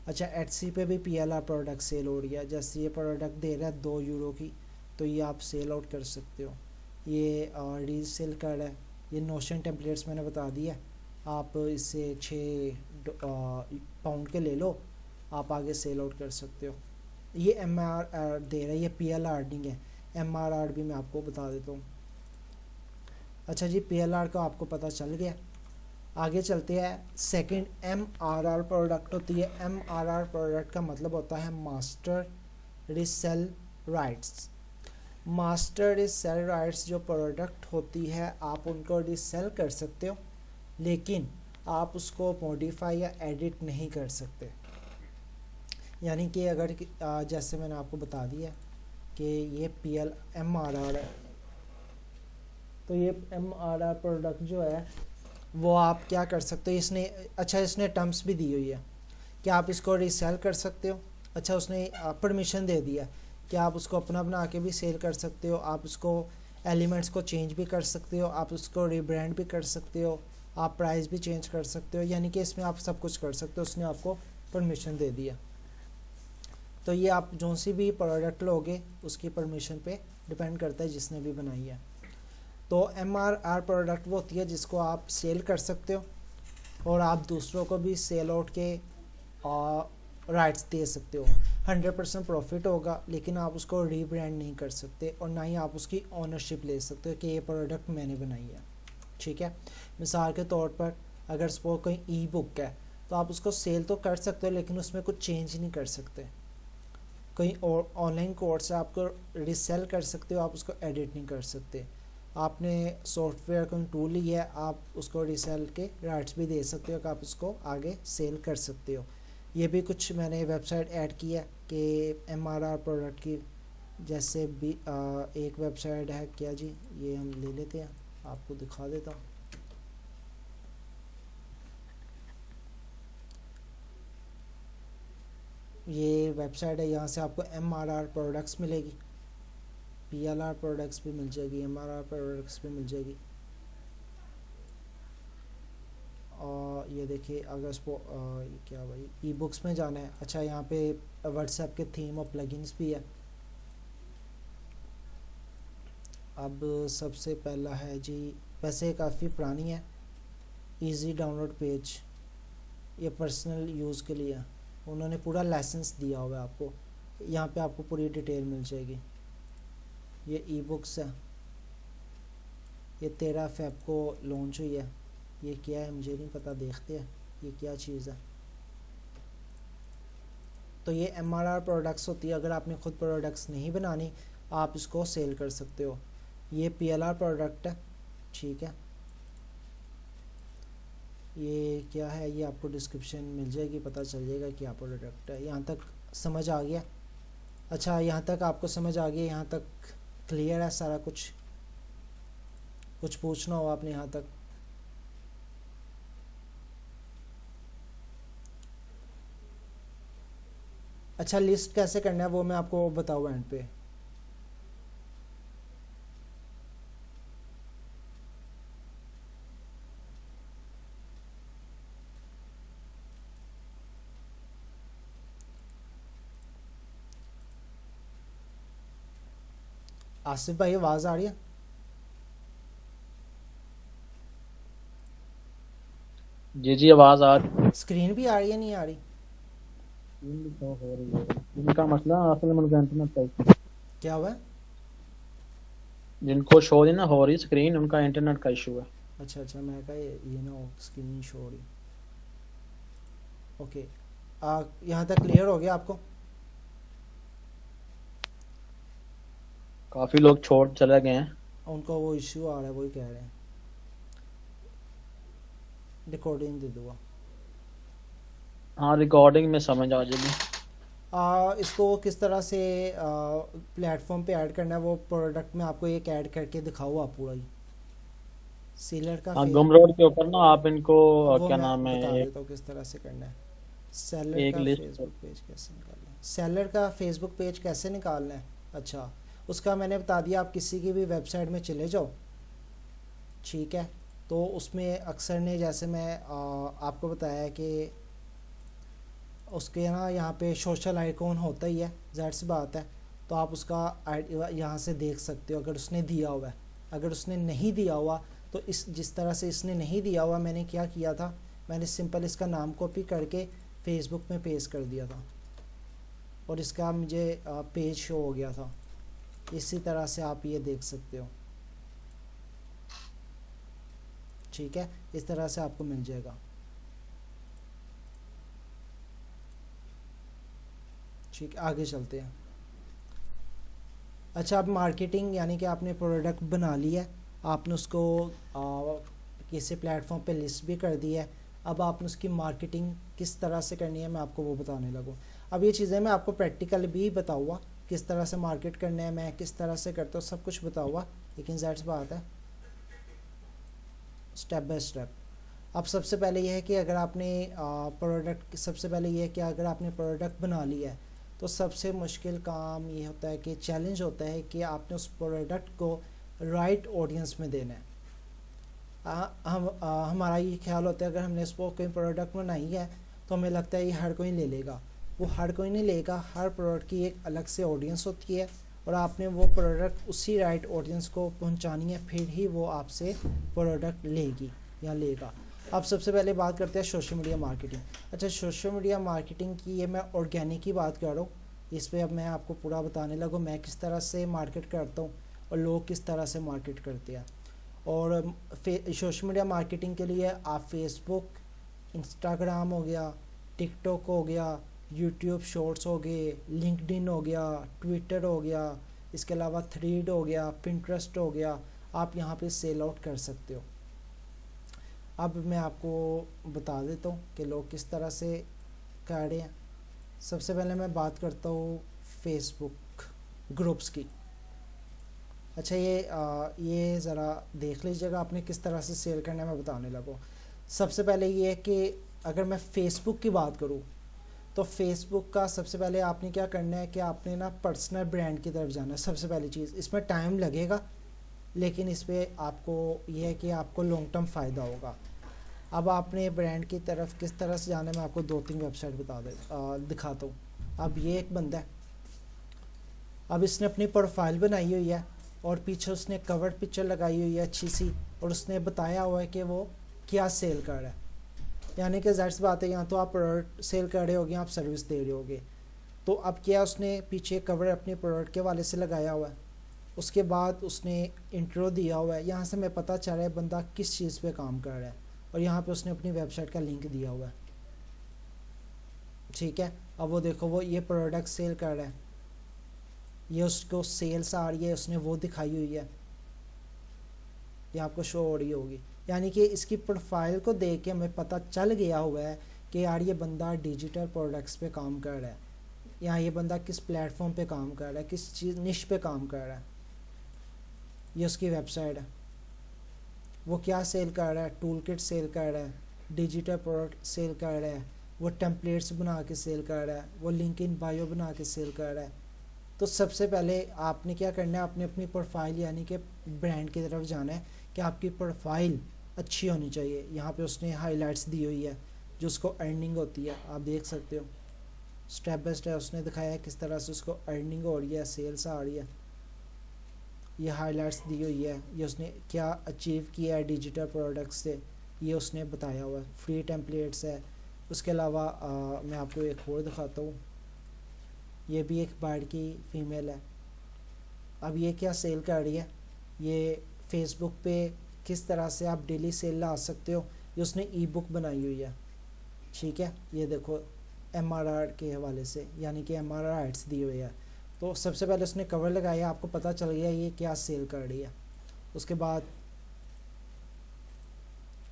Speaker 1: अच्छा, एटसी पे भी पीएलआर प्रोडक्ट सेल हो रही है। जैसे ये प्रोडक्ट दे रहा है 2 यूरो की, तो ये आप सेल आउट कर सकते हो। ये रीसेल कार्ड है। ये नोशन टेम्पलेट्स मैंने बता दिया, आप इससे 6 पाउंड के ले लो, आप आगे सेल आउट कर सकते हो। ये एमआरआर दे रहा है, ये पीएलआर नहीं है, एमआरआर भी मैं आपको बता देता हूँ। अच्छा जी, पीएलआर का आपको पता चल गया। आगे चलते हैं। सेकंड एमआरआर प्रोडक्ट होती है। एमआरआर प्रोडक्ट का मतलब होता है master resale rights. Master resale rights जो प्रोडक्ट होती है आप उनको रीसेल कर सकते हो, लेकिन आप उसको मॉडिफाई या एडिट नहीं कर सकते। यानी कि अगर जैसे मैंने आपको बता दिया कि ये एमआरआर है, तो ये एमआरआर प्रोडक्ट जो है वो आप क्या कर सकते हो, इसने अच्छा इसने टर्म्स भी दी हुई है कि आप इसको रीसेल कर सकते हो। अच्छा उसने परमिशन दे दिया कि आप उसको अपना बना के भी सेल कर सकते हो, आप उसको एलिमेंट्स को चेंज भी कर सकते हो, आप उसको रीब्रांड भी कर सकते हो, आप प्राइस भी चेंज कर सकते हो, यानी कि इसमें आप सब कुछ कर सकते हो, उसने आपको परमिशन दे दिया। तो ये आप जो सी भी प्रोडक्ट लोगे उसकी परमिशन पे डिपेंड करता है जिसने भी बनाई है। तो MRR प्रोडक्ट वो होती है जिसको आप सेल कर सकते हो और आप दूसरों को भी सेल आउट के राइट्स दे सकते हो। 100% प्रॉफिट होगा, लेकिन आप उसको रीब्रांड नहीं कर सकते और ना ही आप उसकी ओनरशिप ले सकते हो कि ये प्रोडक्ट मैंने बनाई है। ठीक है, मिसाल के तौर पर अगर सपोज कोई ई बुक है तो आप उसको सेल तो कर सकते हो लेकिन उसमें कुछ चेंज नहीं कर सकते। कोई और ऑनलाइन कोर्स है आपको रीसेल कर सकते हो, आप उसको एडिट नहीं कर सकते। आपने सॉफ्टवेयर कोई टूल लिया है, आप उसको रीसेल के राइट्स भी दे सकते हो कि आप उसको आगे सेल कर सकते हो। ये भी कुछ मैंने वेबसाइट ऐड की है कि MRR प्रोडक्ट की, जैसे भी एक वेबसाइट है क्या जी, ये हम ले लेते हैं, आपको दिखा देता हूँ। ये वेबसाइट है, यहाँ से आपको MRR प्रोडक्ट्स मिलेगी, PLR प्रोडक्ट्स भी मिल जाएगी, MRR प्रोडक्ट्स भी मिल जाएगी। और ये देखिए अगर इसको ये क्या भाई ई बुक्स में जाना है। अच्छा यहाँ पे व्हाट्सएप के थीम और प्लगइन्स भी है। अब सबसे पहला है जी, वैसे काफ़ी पुरानी है, इजी डाउनलोड पेज, ये पर्सनल यूज़ के लिए है। उन्होंने पूरा लाइसेंस दिया हुआ है आपको, यहाँ पे आपको पूरी डिटेल मिल जाएगी। ये ई बुक्स है, ये 13 फ़रवरी को लॉन्च हुई है। ये क्या है मुझे नहीं पता, देखते हैं ये क्या चीज़ है। तो ये MRR प्रोडक्ट्स होती है, अगर आपने खुद प्रोडक्ट्स नहीं बनानी आप इसको सेल कर सकते हो। ये PLR प्रोडक्ट है, ठीक है। ये क्या है, ये आपको डिस्क्रिप्शन मिल जाएगी, पता चल जाएगा क्या प्रोडक्ट है। यहाँ तक समझ आ गया? अच्छा यहाँ तक आपको समझ आ गया, यहाँ तक क्लियर है सारा कुछ? कुछ पूछना हो आपने यहाँ तक? अच्छा लिस्ट कैसे करना है वो मैं आपको बताऊँ एंड पे। आसिफ भाई आवाज़ आ रही है?
Speaker 3: जी जी आवाज़ आ रही
Speaker 1: स्क्रीन भी आ रही है, नहीं आ रही?
Speaker 3: हो रही है। इनका मसला असल में उनका इंटरनेट का,
Speaker 1: क्या हुआ है?
Speaker 3: जिनको शो नहीं ना हो रही स्क्रीन, उनका इंटरनेट का इशू है।
Speaker 1: अच्छा अच्छा, मैं कहा ये ना हो स्क्रीन शो हो रही। ओके, यहाँ तक क्लियर हो गया आपको?
Speaker 3: काफ़ी लोग छोड़ चले गए हैं।
Speaker 1: उनको वो इश्यू आ रहा है, वही कह रहे हैं। रिकॉर्डिंग दे दूँगा।
Speaker 3: हाँ रिकॉर्डिंग में समझ आ जाएगी।
Speaker 1: इसको किस तरह से प्लेटफॉर्म पे ऐड करना है वो प्रोडक्ट में आपको एक ऐड करके दिखाओ आप पूरा ही। सेलर का
Speaker 3: हाँ गमरोड के ऊपर ना आप इनको
Speaker 1: वो
Speaker 3: क्या
Speaker 1: मैं
Speaker 3: नाम है,
Speaker 1: बता देता हूँ किस तरह से करना है। सेलर
Speaker 3: एक
Speaker 1: का
Speaker 3: लिस्ट।
Speaker 1: फेसबुक पेज कैसे निकालना है, सेलर का फेसबुक पेज कैसे निकालना है? अच्छा उसका मैंने बता दिया, आप किसी की भी वेबसाइट में चले जाओ, ठीक है। तो उसमें अक्सर ने जैसे मैं आपको बताया कि उसके ना यहाँ पे सोशल आइकॉन होता ही है, ज़ाहिर सी बात है। तो आप उसका यहाँ से देख सकते हो अगर उसने दिया हुआ है। अगर उसने नहीं दिया हुआ तो इस जिस तरह से इसने नहीं दिया हुआ, मैंने क्या किया था, मैंने सिंपल इसका नाम कॉपी करके फेसबुक में पेस्ट कर दिया था और इसका मुझे पेज शो हो गया था। इसी तरह से आप ये देख सकते हो, ठीक है। इस तरह से आपको मिल जाएगा, ठीक। आगे चलते हैं। अच्छा अब मार्केटिंग, यानी कि आपने प्रोडक्ट बना लिया है, आपने उसको किसी प्लेटफॉर्म पे लिस्ट भी कर दी है। अब आपने उसकी मार्केटिंग किस तरह से करनी है मैं आपको वो बताने लगूँ। अब ये चीज़ें मैं आपको प्रैक्टिकल भी बताऊँगा, किस तरह से मार्केट करना है, मैं किस तरह से करता हूँ, सब कुछ बताऊँगा। लेकिन ज़ाहिर सी बात है स्टेप बाय स्टेप। अब सबसे पहले यह है कि अगर आपने प्रोडक्ट सबसे पहले यह है कि अगर आपने प्रोडक्ट बना लिया है तो सबसे मुश्किल काम ये होता है कि चैलेंज होता है कि आपने उस प्रोडक्ट को राइट ऑडियंस में देना है। हमारा ये ख्याल होता है अगर हमने इसको कोई प्रोडक्ट बनाई है तो हमें लगता है ये हर कोई ले लेगा। वो हर कोई नहीं लेगा, हर प्रोडक्ट की एक अलग से ऑडियंस होती है और आपने वो प्रोडक्ट उसी राइट ऑडियंस को पहुंचानी है, फिर ही वो आपसे प्रोडक्ट लेगी या लेगा। अब सबसे पहले बात करते हैं सोशल मीडिया मार्केटिंग। अच्छा, सोशल मीडिया मार्केटिंग की ये मैं ऑर्गेनिक की बात कर रहा हूँ, इस पर अब मैं आपको पूरा बताने लगा मैं किस तरह से मार्केट करता हूँ और लोग किस तरह से मार्केट करते हैं। और सोशल मीडिया मार्केटिंग के लिए आप फेसबुक, इंस्टाग्राम हो गया, टिकटॉक हो गया, यूट्यूब शॉर्ट्स हो गए, लिंक्डइन हो गया, ट्विटर हो गया, इसके अलावा थ्रेड हो गया, पिंटरेस्ट हो गया, आप यहाँ पे सेल आउट कर सकते हो। अब मैं आपको बता देता हूँ कि लोग किस तरह से कर रहे हैं। सबसे पहले मैं बात करता हूँ फेसबुक ग्रुप्स की। अच्छा, ये ज़रा देख लीजिएगा आपने किस तरह से सेल करना है, मैं बताने लगा। सबसे पहले ये है कि अगर मैं फ़ेसबुक की बात करूँ तो फेसबुक का सबसे पहले आपने क्या करना है कि आपने ना पर्सनल ब्रांड की तरफ जाना है। सबसे पहली चीज़, इसमें टाइम लगेगा लेकिन इस पर आपको यह है कि आपको लॉन्ग टर्म फ़ायदा होगा। अब आपने ब्रांड की तरफ किस तरह से जाना है, मैं आपको 2-3 वेबसाइट दिखाता हूँ। अब ये एक बंदा है, अब इसने अपनी प्रोफाइल बनाई हुई है और पीछे उसने कवर पिक्चर लगाई हुई है अच्छी सी, और उसने बताया हुआ है कि वो क्या सेल कर रहा है। यानी कि ज़ाहिर सी बात है, यहाँ तो आप प्रोडक्ट सेल कर रहे होगे, आप सर्विस दे रहे होगे। तो अब क्या उसने पीछे कवर अपने प्रोडक्ट के वाले से लगाया हुआ है, उसके बाद उसने इंट्रो दिया हुआ है। यहाँ से मैं पता चल रहा है बंदा किस चीज़ पे काम कर रहा है, और यहाँ पे उसने अपनी वेबसाइट का लिंक दिया हुआ है। ठीक है, अब वो देखो वो ये प्रोडक्ट सेल कर रहा है, ये उसको सेल्स आ रही है, उसने वो दिखाई हुई है, ये आपको शो हो रही होगी। यानी कि इसकी प्रोफाइल को देख के हमें पता चल गया हुआ है कि यार ये बंदा डिजिटल प्रोडक्ट्स पे काम कर रहा है, या ये बंदा किस प्लेटफॉर्म पे काम कर रहा है, किस चीज़ निश पे काम कर रहा है। ये उसकी वेबसाइट है, वो क्या सेल कर रहा है, टूल किट सेल कर रहा है, डिजिटल प्रोडक्ट सेल कर रहा है, वो टेम्पलेट्स बना के सेल कर रहा है, वो लिंक इन बायो बना के सेल कर रहा है। तो सबसे पहले आपने क्या करना है, आपने अपनी प्रोफाइल यानी कि ब्रांड की तरफ जाना है कि आपकी प्रोफाइल अच्छी होनी चाहिए। यहाँ पे उसने हाइलाइट्स दी हुई है जो उसको अर्निंग होती है, आप देख सकते हो स्टेप बाय स्टेप उसने दिखाया है किस तरह से उसको अर्निंग हो रही है, सेल्स आ रही है। ये हाइलाइट्स दी हुई है, ये उसने क्या अचीव किया है डिजिटल प्रोडक्ट्स से, ये उसने बताया हुआ है। फ्री टेम्पलेट्स है। उसके अलावा मैं आपको एक और दिखाता हूँ, ये भी एक बर्ड की फ़ीमेल है। अब ये क्या सेल कर रही है, ये फेसबुक पे किस तरह से आप डेली सेल ला सकते हो, ये उसने ई बुक बनाई हुई है। ठीक है, ये देखो MRR के हवाले से, यानी कि MRR एड्स दिए हुए हैं। तो सबसे पहले उसने कवर लगाया, आपको पता चल गया ये क्या सेल कर रही है। उसके बाद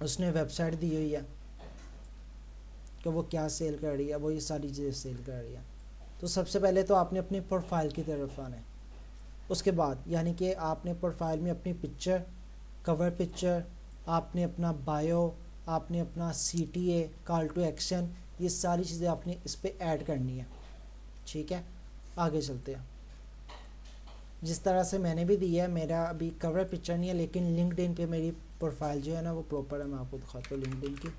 Speaker 1: उसने वेबसाइट दी हुई है कि वो क्या सेल कर रही है, वो ये सारी चीज़ें सेल कर रही है। तो सबसे पहले तो आपने अपनी प्रोफाइल की तरफ आना है। उसके बाद यानी कि आपने प्रोफाइल में अपनी पिक्चर, कवर पिक्चर, आपने अपना बायो, आपने अपना CTA, कॉल टू एक्शन, ये सारी चीज़ें आपने इस पर ऐड करनी है। ठीक है, आगे चलते हैं। जिस तरह से मैंने भी दिया है, मेरा अभी कवर पिक्चर नहीं है लेकिन लिंक्डइन पे मेरी प्रोफाइल जो है ना वो प्रॉपर है। मैं आपको दिखाता हूँ लिंक्डइन की।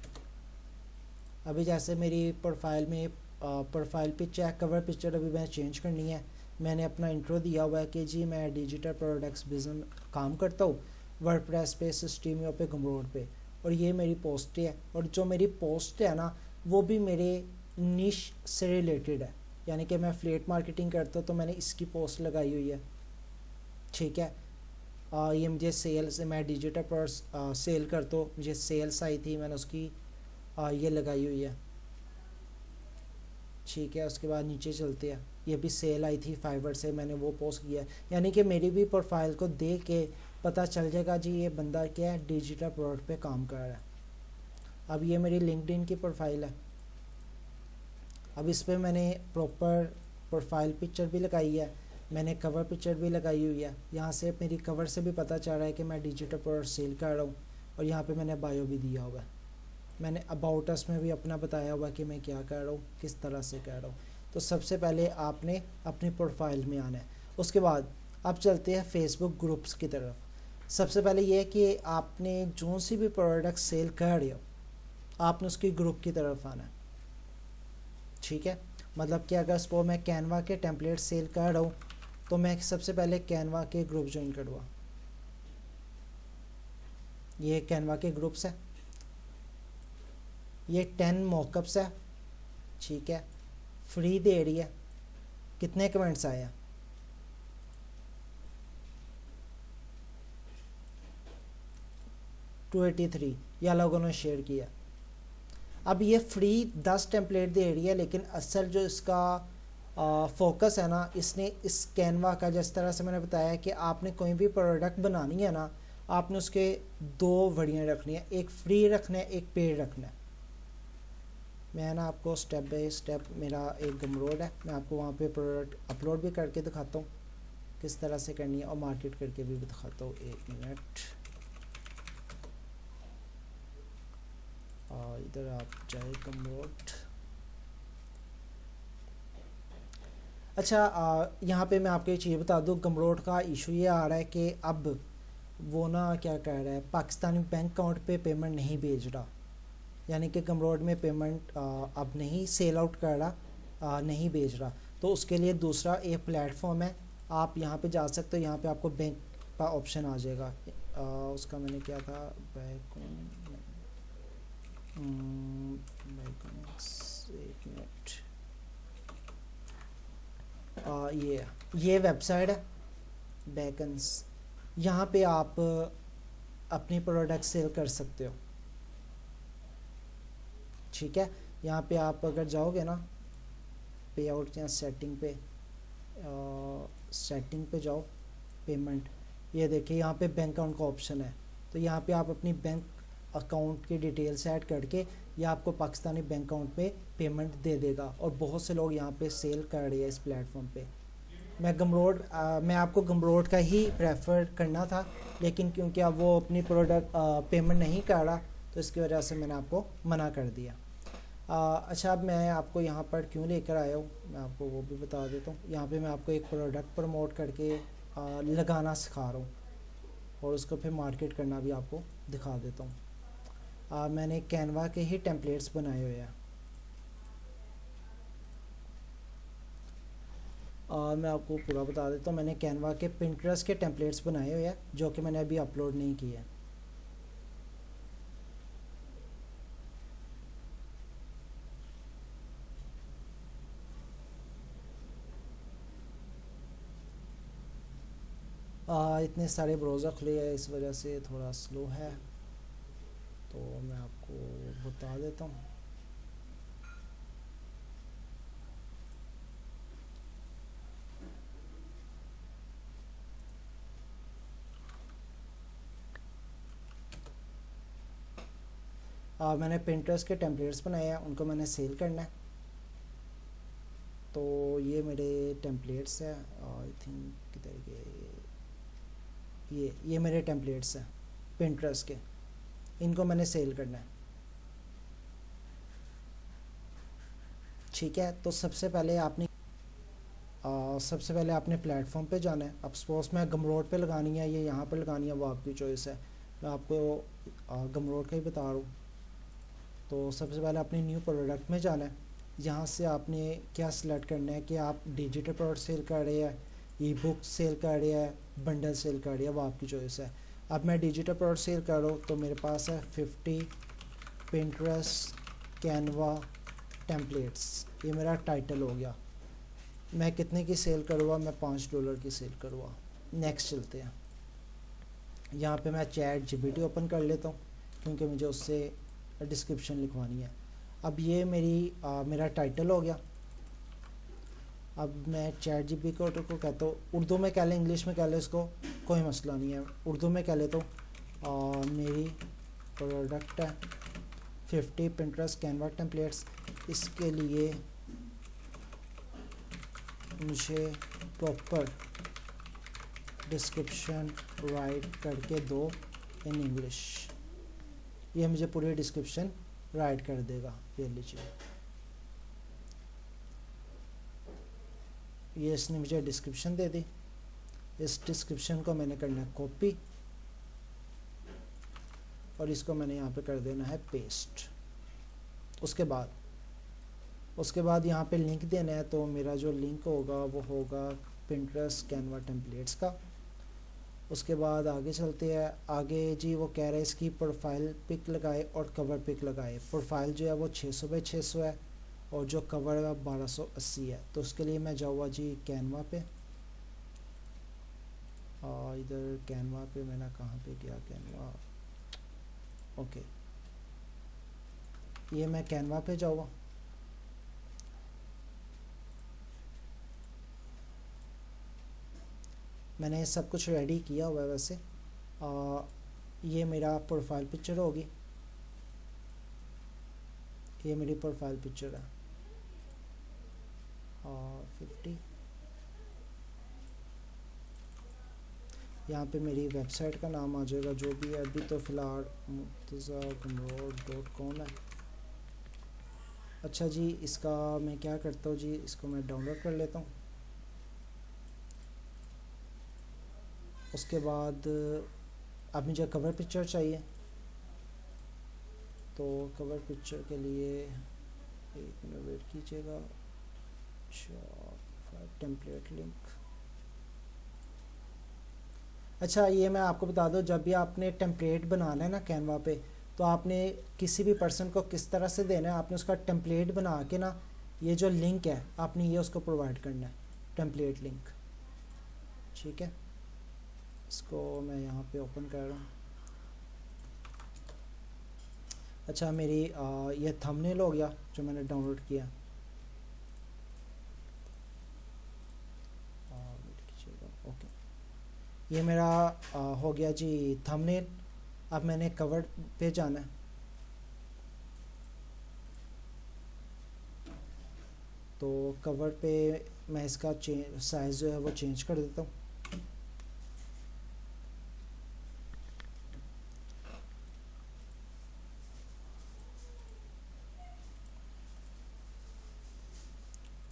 Speaker 1: अभी जैसे मेरी प्रोफाइल में प्रोफाइल पिक्चर है, कवर पिक्चर अभी मैं चेंज करनी है। मैंने अपना इंट्रो दिया हुआ है कि जी मैं डिजिटल प्रोडक्ट्स बिजनेस काम करता हूँ, वर्डप्रेस पे, सिस्टीमियो पे, गमरोड पे, और ये मेरी पोस्ट है। और जो मेरी पोस्ट है ना वो भी मेरे निश से रिलेटेड है, यानी कि मैं फ्लेट मार्केटिंग करता हूँ तो मैंने इसकी पोस्ट लगाई हुई है। ठीक है, ये मुझे सेल्स, मैं डिजिटल प्रोडक्ट्स सेल करता हूँ, मुझे सेल्स आई थी, मैंने उसकी ये लगाई हुई है। ठीक है, उसके बाद नीचे चलते हैं, ये भी सेल आई थी फाइवर से, मैंने वो पोस्ट किया है। यानी कि मेरी भी प्रोफाइल को देख के पता चल जाएगा जी ये बंदा क्या है, डिजिटल प्रोडक्ट पे काम कर रहा है। अब ये मेरी लिंक्डइन की प्रोफाइल है। अब इस पर मैंने प्रॉपर प्रोफाइल पिक्चर भी लगाई है, मैंने कवर पिक्चर भी लगाई हुई है। यहाँ से मेरी कवर से भी पता चल रहा है कि मैं डिजिटल प्रोडक्ट सेल कर रहा हूँ, और यहाँ पे मैंने बायो भी दिया हुआ है। मैंने अबाउट अस में भी अपना बताया हुआ कि मैं क्या कर रहा हूँ, किस तरह से कर रहा हूँ। तो सबसे पहले आपने अपनी प्रोफाइल में आना है। उसके बाद आप चलते हैं फेसबुक ग्रुप्स की तरफ। सबसे पहले ये है कि आपने जो सी भी प्रोडक्ट सेल कर रहे हो आपने उसकी ग्रुप की तरफ आना है, ठीक है। मतलब कि अगर सपोज मैं कैनवा के टेम्पलेट सेल कर रहा हूँ तो मैं सबसे पहले कैनवा के ग्रुप ज्वाइन करूँगा। ये कैनवा के ग्रुप्स है, ये 10 मॉकअप्स है, ठीक है, फ्री दे रही है। कितने कमेंट्स आए हैं? 283 या लोगों ने शेयर किया। अब ये फ्री 10 टेम्पलेट दे रही है, लेकिन असल जो इसका फोकस है ना, इसने इस कैनवा का जिस तरह से मैंने बताया कि आपने कोई भी प्रोडक्ट बनानी है ना, आपने उसके दो वर्डियाँ रखनी है, एक फ्री रखना है, एक पेड रखना है। मैं ना आपको स्टेप बाय स्टेप, मेरा एक गमरोड है, मैं आपको वहाँ पे प्रोडक्ट अपलोड भी करके दिखाता हूँ किस तरह से करनी है, और मार्केट करके भी दिखाता हूँ। 1 मिनट, इधर आप जाए गमरोड। अच्छा, यहाँ पे मैं आपको एक चीज़ बता दूँ, गमरोड का इशू ये आ रहा है कि अब वो ना क्या कह रहा है, पाकिस्तानी बैंक अकाउंट पे पेमेंट नहीं भेज रहा, यानी कि गमरोड में पेमेंट अब नहीं सेल आउट कर रहा, नहीं भेज रहा। तो उसके लिए दूसरा एक प्लेटफॉर्म है, आप यहाँ पे जा सकते हो। यहाँ पे आपको बैंक का ऑप्शन आ जाएगा। उसका मैंने क्या था, बैंक, एक मिनट, ये वेबसाइट है बैकन्स। यहाँ पे आप अपनी प्रोडक्ट सेल कर सकते हो, ठीक है। यहाँ पे आप अगर जाओगे ना पे आउट या सेटिंग पे, सेटिंग पे जाओ, पेमेंट, ये देखिए यहाँ पे बैंक अकाउंट का ऑप्शन है। तो यहाँ पे आप अपनी बैंक अकाउंट की डिटेल्स ऐड करके या आपको पाकिस्तानी बैंक अकाउंट पे पेमेंट दे देगा। और बहुत से लोग यहाँ पे सेल कर रहे हैं इस प्लेटफॉर्म पे। मैं आपको गमरोड का ही प्रेफर करना था, लेकिन क्योंकि अब वो अपनी प्रोडक्ट पेमेंट नहीं कर रहा तो इसकी वजह से मैंने आपको मना कर दिया। अच्छा, अब मैं आपको यहाँ पर क्यों लेकर आया हूँ मैं आपको वो भी बता देता हूँ। यहाँ पे मैं आपको एक प्रोडक्ट प्रमोट करके लगाना सिखा रहा हूँ, और उसको फिर मार्केट करना भी आपको दिखा देता हूँ। मैंने कैनवा के ही टेम्पलेट्स बनाए हुए हैं। मैं आपको पूरा बता देता हूँ, मैंने कैनवा के पिंटरेस्ट के टेम्पलेट्स बनाए हुए हैं जो कि मैंने अभी अपलोड नहीं किए हैं। इतने सारे ब्राउज़र खुले हैं, इस वजह से थोड़ा स्लो है, तो मैं आपको बता देता हूँ। मैंने पिंटरेस्ट के टेम्पलेट्स बनाए हैं, उनको मैंने सेल करना है। तो ये मेरे टेम्पलेट्स हैं, आई थिंक किधर गए, ये मेरे टेम्पलेट्स हैं पिंटरेस्ट के, इनको मैंने सेल करना है, ठीक है। तो सबसे पहले आपने प्लेटफॉर्म पे जाना है। अब सपोज मैं गमरोड पे लगानी है या यहाँ पे लगानी है, वो आपकी चॉइस है। मैं आपको गमरोड का ही बता रहा हूँ। तो सबसे पहले अपने न्यू प्रोडक्ट में जाना है। यहाँ से आपने क्या सिलेक्ट करना है कि आप डिजिटल प्रोडक्ट सेल कर रहे हैं, ई बुक सेल कर रहे हैं, बंडल सेल कर रहे हैं, वो आपकी चॉइस है। अब मैं डिजिटल प्रोडक्ट सेल कर रहा हूँ, तो मेरे पास है 50 पिंटरेस्ट कैनवा टेम्पलेट्स, ये मेरा टाइटल हो गया। मैं कितने की सेल करूँगा, मैं $5 की सेल करूँगा। नेक्स्ट चलते हैं। यहाँ पे मैं चैट जीपीटी ओपन कर लेता हूँ क्योंकि मुझे उससे डिस्क्रिप्शन लिखवानी है। अब ये मेरा टाइटल हो गया। अब मैं चैट जीपीटी को कहता हूँ, उर्दू में कह लें, इंग्लिश में कह लें, इसको कोई मसला नहीं है। उर्दू में कह लेता हूँ, मेरी प्रोडक्ट है 50 पिंटरेस्ट कैनवा टेम्पलेट्स, इसके लिए मुझे प्रॉपर डिस्क्रिप्शन राइट करके दो इन इंग्लिश। ये मुझे पूरी डिस्क्रिप्शन राइट कर देगा। ये लीजिए, ये इसने मुझे डिस्क्रिप्शन दे दी। इस डिस्क्रिप्शन को मैंने करना है कॉपी और इसको मैंने यहाँ पे कर देना है पेस्ट। उसके बाद यहाँ पे लिंक देना है। तो मेरा जो लिंक होगा वो होगा पिंटरेस्ट कैनवा टेम्पलेट्स का। उसके बाद आगे चलते हैं। आगे जी वो कह रहे हैं इसकी प्रोफाइल पिक लगाए और कवर पिक लगाए। प्रोफाइल जो है वो 600 बाई 600 है और जो कवर है वो 1280 है। तो उसके लिए मैं जाऊँगा जी कैनवा पे। इधर कैनवा पे मैंने कहाँ पे गया, कैनवा, ओके, ये मैं कैनवा पे जाऊँगा। मैंने सब कुछ रेडी किया हुआ है वैसे। ये मेरा प्रोफाइल पिक्चर होगी, ये मेरी प्रोफाइल पिक्चर है। 50, यहाँ पे मेरी वेबसाइट का नाम आ जाएगा जो भी है। अभी तो फ़िलहाल murtazagumroad.com है। अच्छा जी, इसका मैं क्या करता हूँ जी, इसको मैं डाउनलोड कर लेता हूँ। उसके बाद अब मुझे कवर पिक्चर चाहिए। तो कवर पिक्चर के लिए एक मिनट वेट कीजिएगा। Template link. अच्छा, ये मैं आपको बता दूं, जब भी आपने टेम्पलेट बनाना है ना कैनवा पे, तो आपने किसी भी पर्सन को किस तरह से देना है, आपने उसका टेम्पलेट बना के ना, ये जो लिंक है आपने ये उसको प्रोवाइड करना है, टेम्पलेट लिंक। ठीक है, इसको मैं यहाँ पे ओपन कर रहा हूँ। अच्छा, मेरी ये थंबनेल हो गया जो मैंने डाउनलोड किया। ओके, ये मेरा हो गया जी थंबनेल। अब मैंने कवर पे जाना है। तो कवर पे मैं इसका साइज़ जो है वो चेंज कर देता हूँ।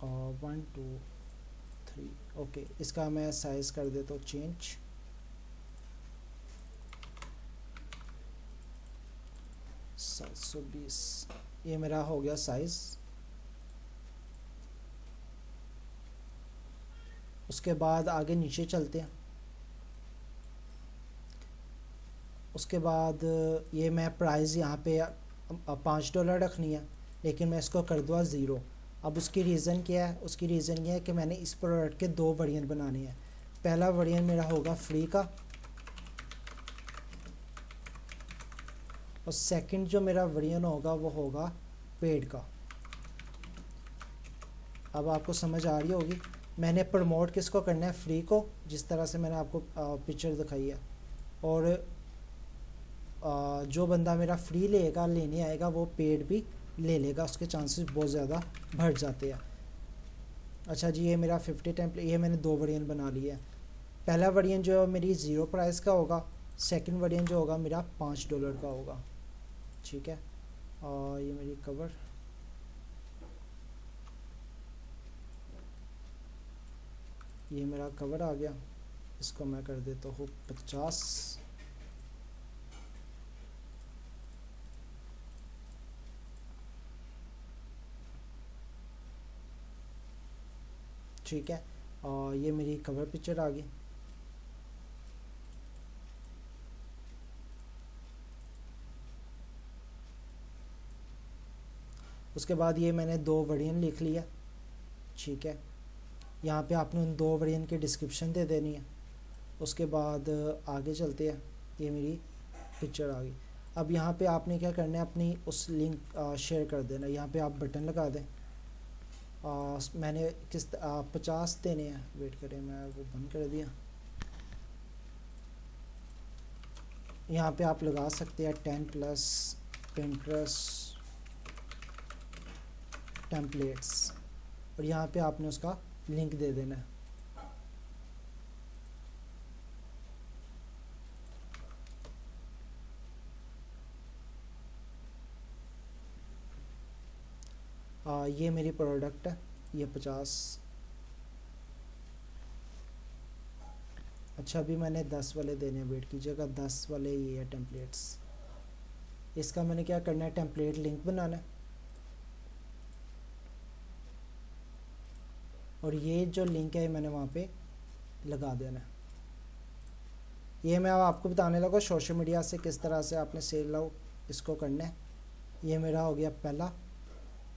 Speaker 1: और 1 2 3, ओके, इसका मैं साइज़ कर देता हूँ चेंज। 720, ये मेरा हो गया साइज़। उसके बाद आगे नीचे चलते हैं। उसके बाद ये मैं प्राइस यहाँ पे $5 रखनी है, लेकिन मैं इसको कर दूँगा 0। अब उसकी रीज़न क्या है? उसकी रीज़न ये है कि मैंने इस प्रोडक्ट के 2 वेरिएंट बनाने हैं। पहला वेरिएंट मेरा होगा फ्री का और सेकंड जो मेरा वेरिएंट होगा वो होगा पेड का। अब आपको समझ आ रही होगी मैंने प्रमोट किसको करना है, फ्री को, जिस तरह से मैंने आपको पिक्चर दिखाई है। और जो बंदा मेरा फ्री लेगा, लेने आएगा, वो पेड भी ले लेगा, उसके चांसेस बहुत ज़्यादा बढ़ जाते हैं। अच्छा जी, ये मेरा 50 टेम्पलेट, ये मैंने 2 वेरिएंट बना लिए हैं। पहला वेरिएंट जो है मेरी 0 प्राइस का होगा, सेकंड वेरिएंट जो होगा मेरा $5 का होगा। ठीक है, और ये मेरी कवर, ये मेरा कवर आ गया। इसको मैं कर देता हूँ 50। ठीक है, और ये मेरी कवर पिक्चर आ गई। उसके बाद ये मैंने 2 वेरिएंट लिख लिया। ठीक है, यहाँ पे आपने उन 2 वेरिएंट की डिस्क्रिप्शन दे देनी है। उसके बाद आगे चलते हैं। ये मेरी पिक्चर आ गई। अब यहाँ पे आपने क्या करना है, अपनी उस लिंक शेयर कर देना। यहाँ पे आप बटन लगा दें। मैंने 50 देने हैं, वेट करें, मैं वो बंद कर दिया। यहाँ पे आप लगा सकते हैं 10+ Pinterest टेम्पलेट्स और यहाँ पे आपने उसका लिंक दे देना है। ये मेरी प्रोडक्ट है, ये 50। अच्छा अभी मैंने 10 वाले देने, वेट कीजिएगा, 10 वाले ये है टेम्पलेट्स। इसका मैंने क्या करना है, टेम्पलेट लिंक बनाना है, और ये जो लिंक है मैंने वहाँ पे लगा देना है। ये मैं अब आपको बताने लगा सोशल मीडिया से किस तरह से आपने सेल आउट इसको करना है। ये मेरा हो गया पहला,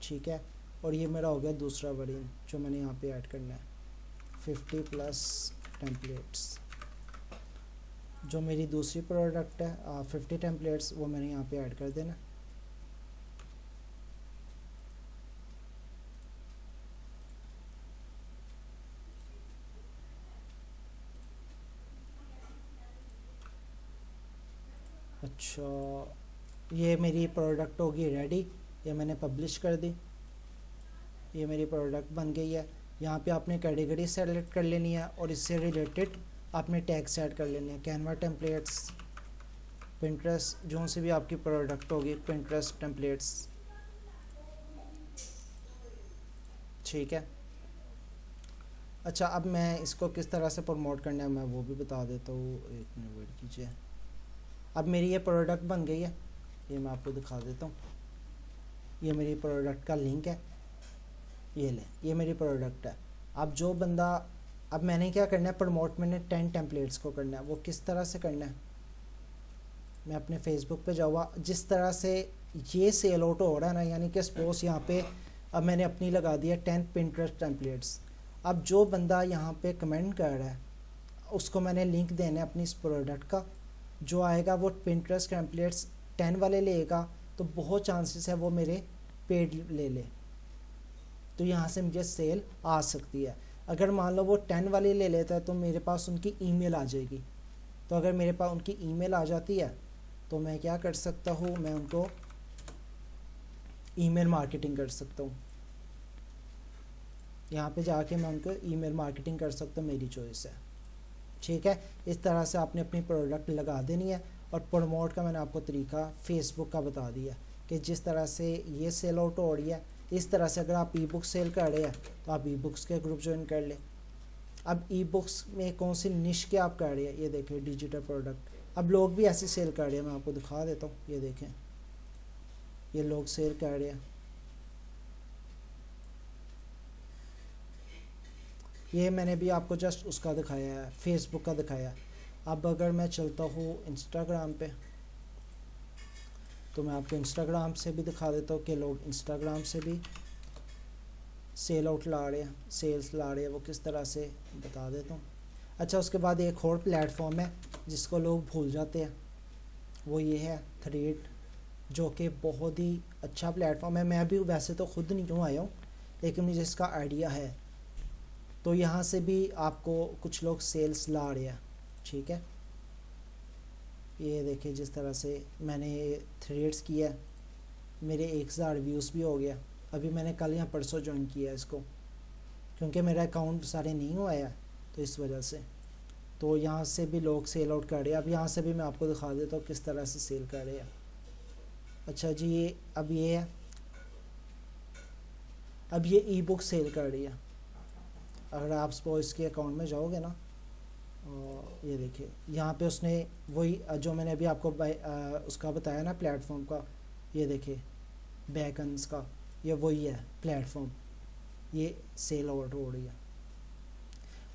Speaker 1: ठीक है, और ये मेरा हो गया दूसरा वेरिएंट जो मैंने यहाँ पे ऐड करना है, 50+ टेम्पलेट्स। जो मेरी दूसरी प्रोडक्ट है 50 टेम्पलेट्स, वो मैंने यहाँ पे ऐड कर देना। अच्छा ये मेरी प्रोडक्ट होगी रेडी, ये मैंने पब्लिश कर दी, ये मेरी प्रोडक्ट बन गई है। यहाँ पे आपने कैटेगरी सेलेक्ट कर लेनी है और इससे रिलेटेड आपने टैग सेट कर लेने हैं, कैनवा टेम्पलेट्स, पिंटरेस्ट, जो से भी आपकी प्रोडक्ट होगी, पिंटरेस्ट टेम्पलेट्स, ठीक है। अच्छा अब मैं इसको किस तरह से प्रमोट करना है मैं वो भी बता देता हूँ, एक मिनट वेट कीजिए। अब मेरी ये प्रोडक्ट बन गई है, ये मैं आपको दिखा देता हूँ। ये मेरी प्रोडक्ट का लिंक है, ये ले, ये मेरी प्रोडक्ट है। अब जो बंदा, अब मैंने क्या करना है, प्रमोट मैंने 10 टेम्पलेट्स को करना है। वो किस तरह से करना है, मैं अपने फेसबुक पे जाऊँगा, जिस तरह से ये सेल आउट हो रहा है ना, यानी कि सपोज यहाँ पे अब मैंने अपनी लगा दिया 10 पिंटरेस्ट टेम्पलेट्स। अब जो बंदा यहाँ पे कमेंट कर रहा है उसको मैंने लिंक देना है अपनी इस प्रोडक्ट का, जो आएगा वो पिंटरेस्ट टेम्पलेट्स 10 वाले लेगा, तो बहुत चांसेस है वो मेरे पेड ले ले, तो यहाँ से मुझे सेल आ सकती है। अगर मान लो वो 10 वाले ले लेता है तो मेरे पास उनकी ईमेल आ जाएगी, तो अगर मेरे पास उनकी ईमेल आ जाती है तो मैं क्या कर सकता हूँ, मैं उनको ईमेल मार्केटिंग कर सकता हूँ। यहाँ पे जाके मैं उनको ईमेल मार्केटिंग कर सकता हूँ, मेरी चॉइस है, ठीक है। इस तरह से आपने अपनी प्रोडक्ट लगा देनी है। और प्रमोट का मैंने आपको तरीका फेसबुक का बता दिया कि जिस तरह से ये सेल आउट हो रही है, इस तरह से अगर आप ई बुक सेल कर रहे हैं तो आप ई बुक्स के ग्रुप ज्वाइन कर लें। अब ई बुक्स में कौन सी निश के आप कर रहे हैं, ये देखिए डिजिटल प्रोडक्ट, अब लोग भी ऐसे सेल कर रहे हैं, मैं आपको दिखा देता हूँ। ये देखें, ये लोग सेल कर रहे हैं, ये मैंने भी आपको जस्ट उसका दिखाया है, फेसबुक का दिखाया है। अब अगर मैं चलता हूँ इंस्टाग्राम पे, तो मैं आपको इंस्टाग्राम से भी दिखा देता हूँ कि लोग इंस्टाग्राम से भी सेल आउट ला रहे हैं, सेल्स ला रहे हैं, वो किस तरह से बता देता हूँ। अच्छा उसके बाद एक और प्लेटफॉर्म है जिसको लोग भूल जाते हैं, वो ये है थ्रेड, जो कि बहुत ही अच्छा प्लेटफॉर्म है। मैं अभी वैसे तो खुद नहीं क्यों आया हूँ, लेकिन मुझे इसका आइडिया है। तो यहाँ से भी आपको कुछ लोग सेल्स ला रहे हैं, ठीक है। ये देखिए जिस तरह से मैंने थ्रेड्स किया, मेरे 1000 व्यूज़ भी हो गया। अभी मैंने कल या परसों ज्वाइन किया इसको, क्योंकि मेरा अकाउंट सारे नहीं हुआ है तो इस वजह से। तो यहाँ से भी लोग सेल आउट कर रहे हैं। अब यहाँ से भी मैं आपको दिखा देता हूँ किस तरह से सेल कर रहे हैं। अच्छा जी, ये अब ये है, अब ये ई बुक सेल कर रही है। अगर आप सपोज इसके अकाउंट में जाओगे ना, और ये देखिए यहाँ पे उसने वही जो मैंने अभी आपको उसका बताया ना प्लेटफॉर्म का, ये देखिए बैकन्स का, ये वही है प्लेटफॉर्म, ये सेल आउट हो रही है।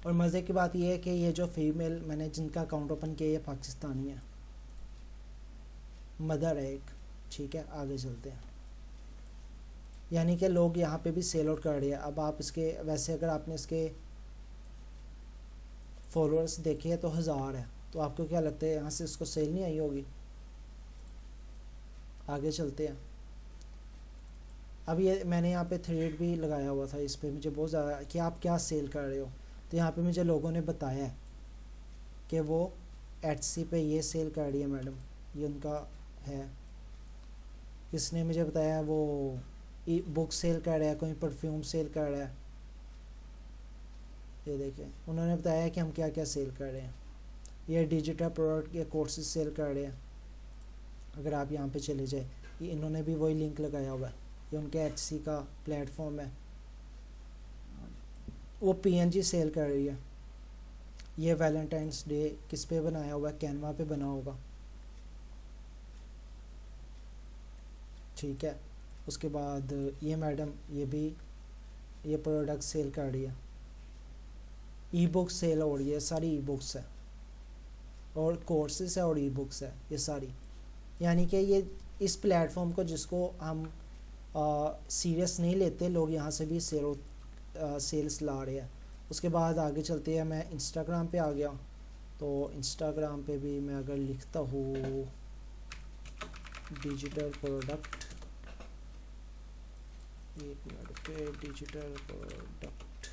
Speaker 1: और मज़े की बात ये है कि ये जो फीमेल मैंने जिनका अकाउंट ओपन किया, ये पाकिस्तानी है, मदर है एक, ठीक है। आगे चलते हैं, यानी कि लोग यहाँ पे भी सेल आउट कर रहे हैं। अब आप इसके वैसे अगर आपने इसके फॉलोअर्स देखे तो 1000 है, तो आपको क्या लगता है यहाँ से इसको सेल नहीं आई होगी। आगे चलते हैं। अब ये मैंने यहाँ पे थ्रेड भी लगाया हुआ था, इस पर मुझे बहुत ज़्यादा कि आप क्या सेल कर रहे हो, तो यहाँ पे मुझे लोगों ने बताया है कि वो एटसी पे ये सेल कर रही है मैडम, ये उनका है। किसने मुझे बताया, वो बुक सेल कर रहा है, कोई परफ्यूम सेल कर रहा है। ये देखें उन्होंने बताया कि हम क्या क्या सेल कर रहे हैं। ये डिजिटल प्रोडक्ट के कोर्सेज सेल कर रहे हैं। अगर आप यहाँ पे चले जाए, ये इन्होंने भी वही लिंक लगाया हुआ है, ये उनके एचसी का प्लेटफॉर्म है, वो पीएनजी सेल कर रही है। ये वैलेंटाइंस डे किस पे बनाया हुआ है, कैनवा पे बना होगा, ठीक है। उसके बाद ये मैडम ये भी ये प्रोडक्ट सेल कर रही है, ई बुक सेल हो रही है, सारी ई बुक्स है और कोर्सेज है और ई बुक्स है ये सारी। यानी कि ये इस प्लेटफॉर्म को जिसको हम सीरियस नहीं लेते लोग, यहाँ से भी सेल्स ला रहे हैं। उसके बाद आगे चलते हैं, मैं इंस्टाग्राम पे आ गया। तो इंस्टाग्राम पे भी मैं अगर लिखता हूँ डिजिटल प्रोडक्ट, एक मिनट पे, डिजिटल प्रोडक्ट,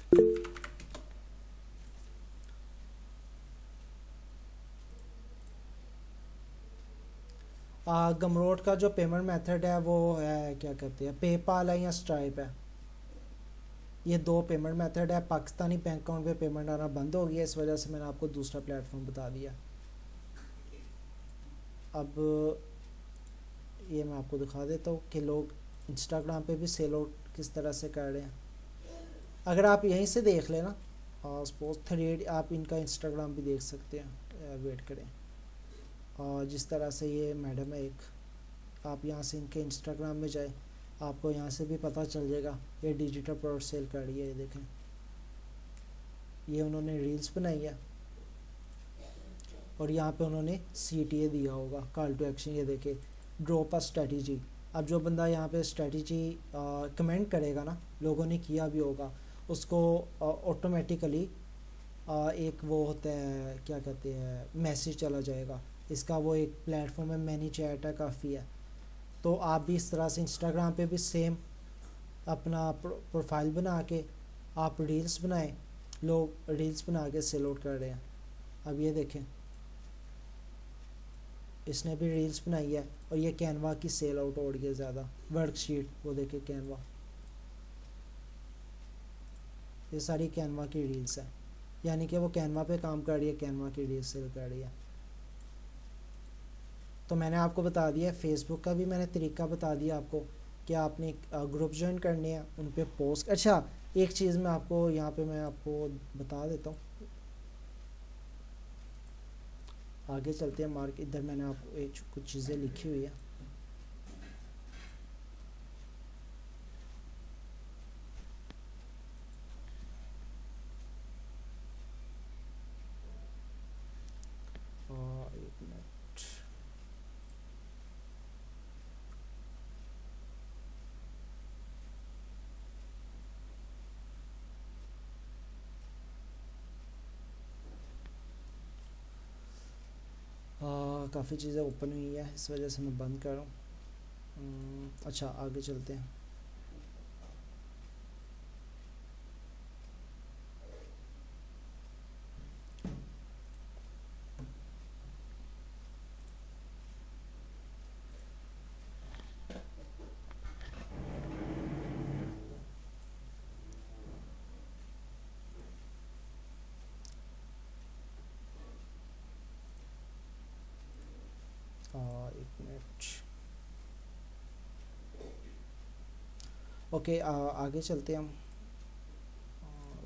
Speaker 1: गमरोड का जो पेमेंट मेथड है वो है, क्या कहते हैं, पेपाल है या स्ट्राइप है। ये दो पेमेंट मेथड है। पाकिस्तानी बैंक अकाउंट पे पेमेंट आना बंद हो गया, इस वजह से मैंने आपको दूसरा प्लेटफॉर्म बता दिया। अब ये मैं आपको दिखा देता हूँ कि लोग इंस्टाग्राम पे भी सेल आउट किस तरह से कर रहे हैं। अगर आप यहीं से देख लेना, सपोज 38 आप इनका इंस्टाग्राम भी देख सकते हैं, वेट करें। और जिस तरह से ये मैडम है एक, आप यहाँ से इनके इंस्टाग्राम में जाए, आपको यहाँ से भी पता चल जाएगा ये डिजिटल प्रोडक्ट सेल कर रही है। ये देखें, ये उन्होंने रील्स बनाई है और यहाँ पे उन्होंने CTA दिया होगा, कॉल टू एक्शन। ये देखें, ड्रॉप अ स्ट्रेटजी। अब जो बंदा यहाँ पे स्ट्रेटजी कमेंट करेगा ना, लोगों ने किया भी होगा, उसको ऑटोमेटिकली एक वो होता है, क्या कहते हैं, मैसेज चला जाएगा। इसका वो एक प्लेटफॉर्म है, मैनी चैट है, काफ़ी है। तो आप भी इस तरह से इंस्टाग्राम पे भी सेम अपना प्रोफाइल बना के आप रील्स बनाएं, लोग रील्स बना के सेल आउट कर रहे हैं। अब ये देखें, इसने भी रील्स बनाई है और ये कैनवा की सेल आउट हो रही है ज़्यादा। वर्कशीट वो देखें, कैनवा, ये सारी कैनवा की रील्स है, यानी कि वो कैनवा पे काम कर रही है, कैनवा की रील्स सेल कर रही है। तो मैंने आपको बता दिया, फेसबुक का भी मैंने तरीका बता दिया आपको कि आपने ग्रुप ज्वाइन करने हैं, उन पे पोस्ट। अच्छा, एक चीज़ मैं आपको यहाँ पे मैं आपको बता देता हूँ, आगे चलते हैं। मार्क इधर मैंने आपको कुछ चीज़ें लिखी हुई है। एक मिनट, काफ़ी चीज़ें ओपन हुई है, इस वजह से मैं बंद कर रहा हूँ। अच्छा, आगे चलते हैं। एक मिनट, ओके, आगे चलते हैं हम।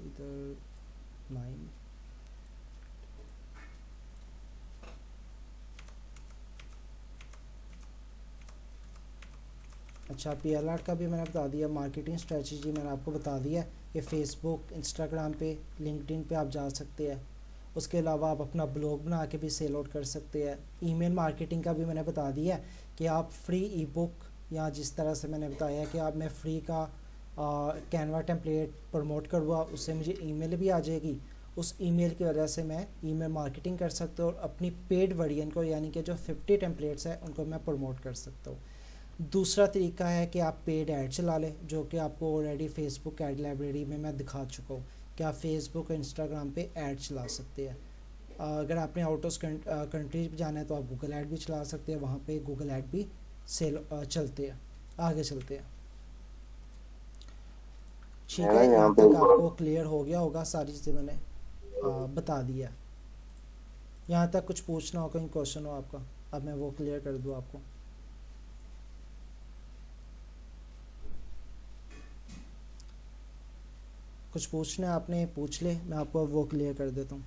Speaker 1: इधर 9, अच्छा, PLR का भी मैंने बता दिया। मार्केटिंग स्ट्रेटजी मैंने आपको बता दिया कि फेसबुक, इंस्टाग्राम पे, लिंक्डइन पे आप जा सकते हैं। उसके अलावा आप अपना ब्लॉग बना के भी सेल आउट कर सकते हैं। ईमेल मार्केटिंग का भी मैंने बता दिया कि आप फ्री ई बुक, या जिस तरह से मैंने बताया कि आप, मैं फ्री का कैनवा टेम्पलेट प्रमोट करूँगा, उससे मुझे ईमेल भी आ जाएगी। उस ईमेल की वजह से मैं ईमेल मार्केटिंग कर सकता हूँ और अपनी पेड वर्जन को, यानी कि जो 50 टेम्पलेट्स हैं उनको मैं प्रमोट कर सकता हूँ। दूसरा तरीका है कि आप पेड ऐड चला लें, जो कि आपको ऑलरेडी फेसबुक ऐड लाइब्रेरी में मैं दिखा चुका हूँ कि आप फेसबुक और इंस्टाग्राम पे ऐड चला सकते हैं। अगर आपने आउट ऑफ कंट्री जाना है तो आप गूगल ऐड भी चला सकते हैं, वहाँ पे गूगल ऐड भी सेल चलते हैं। आगे चलते हैं, ठीक है। यहाँ तक आपको क्लियर हो गया होगा, सारी चीज़ें मैंने बता दिया। यहाँ तक कुछ पूछना हो, कोई क्वेश्चन हो आपका, अब मैं वो क्लियर कर दूँ आपको। कुछ पूछना है आपने पूछ ले, मैं आपको वो क्लियर कर देता हूँ।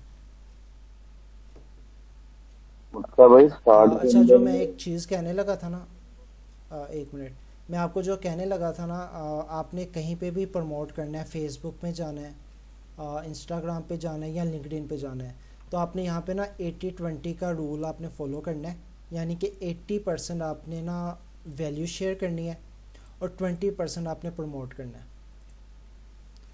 Speaker 2: उसका भाई स्टार्ट के
Speaker 1: अच्छा, जो
Speaker 2: अंदर
Speaker 1: मैं
Speaker 2: में।
Speaker 1: एक चीज़ कहने लगा था ना, एक मिनट, मैं आपको जो कहने लगा था ना, आपने कहीं पे भी प्रमोट करना है, फेसबुक में जाना है, इंस्टाग्राम पे जाना है या लिंक्डइन पे जाना है, तो आपने यहाँ पे ना 80-20 का रूल आपने फॉलो करना है। यानी कि 80% आपने ना वैल्यू शेयर करनी है और 20% आपने प्रमोट करना है।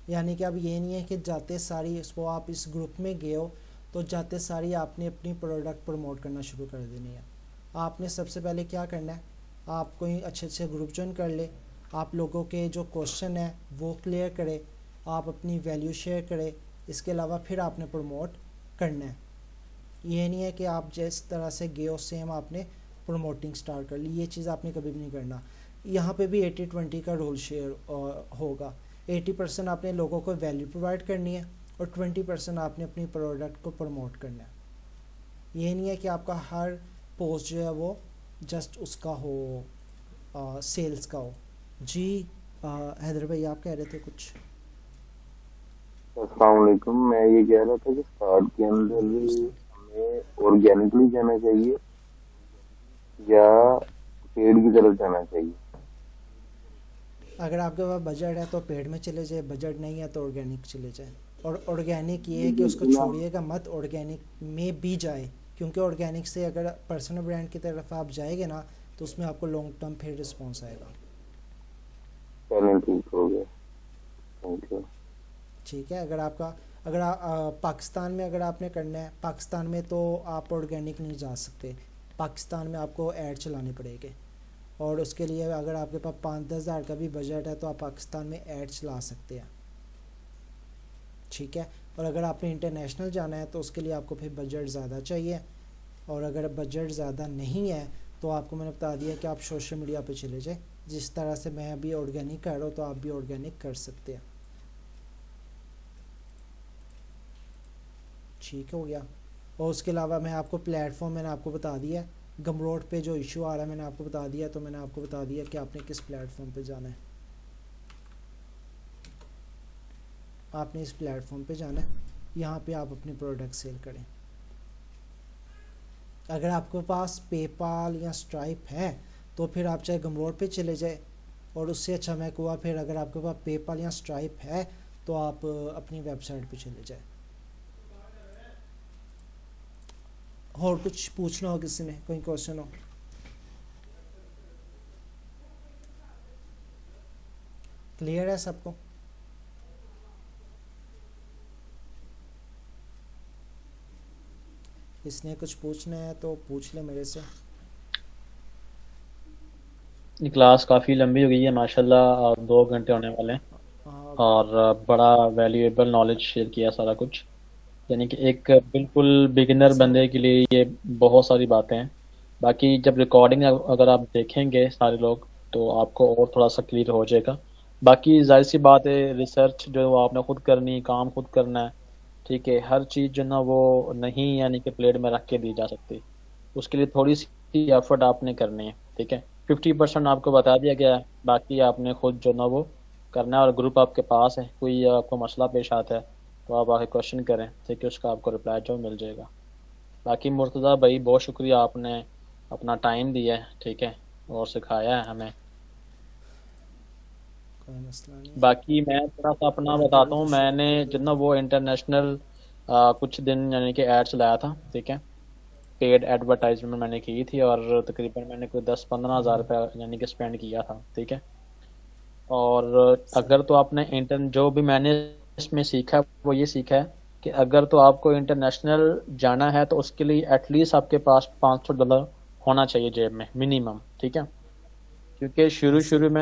Speaker 1: यानी कि अब ये नहीं है कि जाते सारी इसको आप इस ग्रुप में गए हो तो जाते सारी आपने अपनी प्रोडक्ट प्रमोट करना शुरू कर देनी है। आपने सबसे पहले क्या करना है, आप कोई अच्छे अच्छे ग्रुप ज्वाइन कर ले, आप लोगों के जो क्वेश्चन है वो क्लियर करे, आप अपनी वैल्यू शेयर करें, इसके अलावा फिर आपने प्रमोट करना है। ये नहीं है कि आप जिस तरह से गए हो सेम आपने प्रमोटिंग स्टार्ट कर ली, ये चीज़ आपने कभी भी नहीं करना। यहाँ पे भी 80-20 का रोल शेयर होगा। 80% आपने लोगों को वैल्यू प्रोवाइड करनी है और 20% आपने अपनी प्रोडक्ट को प्रमोट करना है। ये नहीं है कि आपका हर पोस्ट जो है वो जस्ट उसका हो, सेल्स का हो। जी हैदर भाई आप कह रहे थे कुछ?
Speaker 2: अस्सलाम वालेकुम। मैं ये कह रहा था कि स्टार्ट के अंदर हमें ऑर्गेनिकली जाना चाहिए या पेड़ की तरफ जाना चाहिए।
Speaker 1: अगर आपके पास बजट है तो पेड में चले जाए, बजट नहीं है तो ऑर्गेनिक चले जाए। और ऑर्गेनिक ये है कि उसको
Speaker 2: बिल्कुल आप
Speaker 1: छोड़िएगा मत, ऑर्गेनिक में भी जाए, क्योंकि ऑर्गेनिक से अगर पर्सनल ब्रांड की तरफ आप जाएंगे ना तो उसमें आपको लॉन्ग टर्म फिर रिस्पॉन्स आएगा।
Speaker 2: चैनल ठीक हो गया। Thank you.
Speaker 1: ठीक है, अगर पाकिस्तान में अगर आपने करना है, पाकिस्तान में तो आप ऑर्गेनिक नहीं जा सकते, पाकिस्तान में आपको ऐड चलाने पड़ेंगे। और उसके लिए अगर आपके पास 5-10 हज़ार का भी बजट है तो आप पाकिस्तान में ऐड चला सकते हैं। ठीक है, और अगर आपने इंटरनेशनल जाना है तो उसके लिए आपको फिर बजट ज़्यादा चाहिए। और अगर बजट ज़्यादा नहीं है तो आपको मैंने बता दिया कि आप सोशल मीडिया पे चले जाए, जिस तरह से मैं अभी ऑर्गेनिक कर रहा हूँ तो आप भी ऑर्गेनिक कर सकते हैं। ठीक हो गया। और उसके अलावा मैं आपको प्लेटफॉर्म मैंने आपको बता दिया, गमरोड पे जो इशू आ रहा है मैंने आपको बता दिया, तो मैंने आपको बता दिया कि आपने किस प्लेटफॉर्म पे जाना है। आपने इस प्लेटफॉर्म पे जाना है, यहाँ पे आप अपने प्रोडक्ट सेल करें। अगर आपके पास पेपाल या स्ट्राइप है तो फिर आप चाहे गमरोड पे चले जाए, और उससे अच्छा मैं कहूँगा फिर अगर आपके पास पेपाल या स्ट्राइप है तो आप अपनी वेबसाइट पे चले जाए। और कुछ पूछना हो किसी ने, कोई क्वेश्चन हो? क्लियर है सबको? इसने कुछ पूछना है तो पूछ ले मेरे से।
Speaker 3: ये क्लास काफ़ी लंबी हो गई है माशाल्लाह, 2 घंटे होने वाले हैं।
Speaker 1: हाँ,
Speaker 3: और बड़ा वैल्यूएबल नॉलेज शेयर किया सारा कुछ। यानी कि एक बिल्कुल बिगिनर बंदे के लिए ये बहुत सारी बातें हैं। बाकी जब रिकॉर्डिंग अगर आप देखेंगे सारे लोग तो आपको और थोड़ा सा क्लियर हो जाएगा। बाकी जाहिर सी बात है, रिसर्च जो आपने खुद करनी, काम खुद करना है। ठीक है, हर चीज़ जो ना वो नहीं यानी कि प्लेट में रख के दी जा सकती। उसके लिए थोड़ी सी एफर्ट आपने करनी है। ठीक है, 50% आपको बता दिया गया है, बाकी आपने खुद जो ना वो करना है। और ग्रुप आपके पास है, कोई आपको मसला पेश आता है तो आप आके क्वेश्चन करें, ठीक है, उसका आपको रिप्लाई जो मिल जाएगा। बाकी मुर्तज़ा भाई बहुत शुक्रिया, आपने अपना टाइम दिया है, ठीक है, और सिखाया है हमें।
Speaker 1: कोई मसला नहीं है।
Speaker 3: बाकी मैं थोड़ा सा अपना बताता हूँ, मैंने जितना वो इंटरनेशनल कुछ दिन यानी कि ऐड चलाया था। ठीक है, पेड एडवर्टाइजमेंट मैंने की थी और तकरीबन मैंने कोई 10-15 हज़ार रुपया यानी कि स्पेंड किया था। ठीक है, और
Speaker 1: सही।
Speaker 3: अगर तो आपने इंटर जो भी मैंने इसमें सीखा है वो ये सीखा है कि अगर तो आपको इंटरनेशनल जाना है तो उसके लिए एटलीस्ट आपके पास $500 होना चाहिए जेब में मिनिमम। ठीक है, क्योंकि शुरू
Speaker 1: सही।
Speaker 3: शुरू में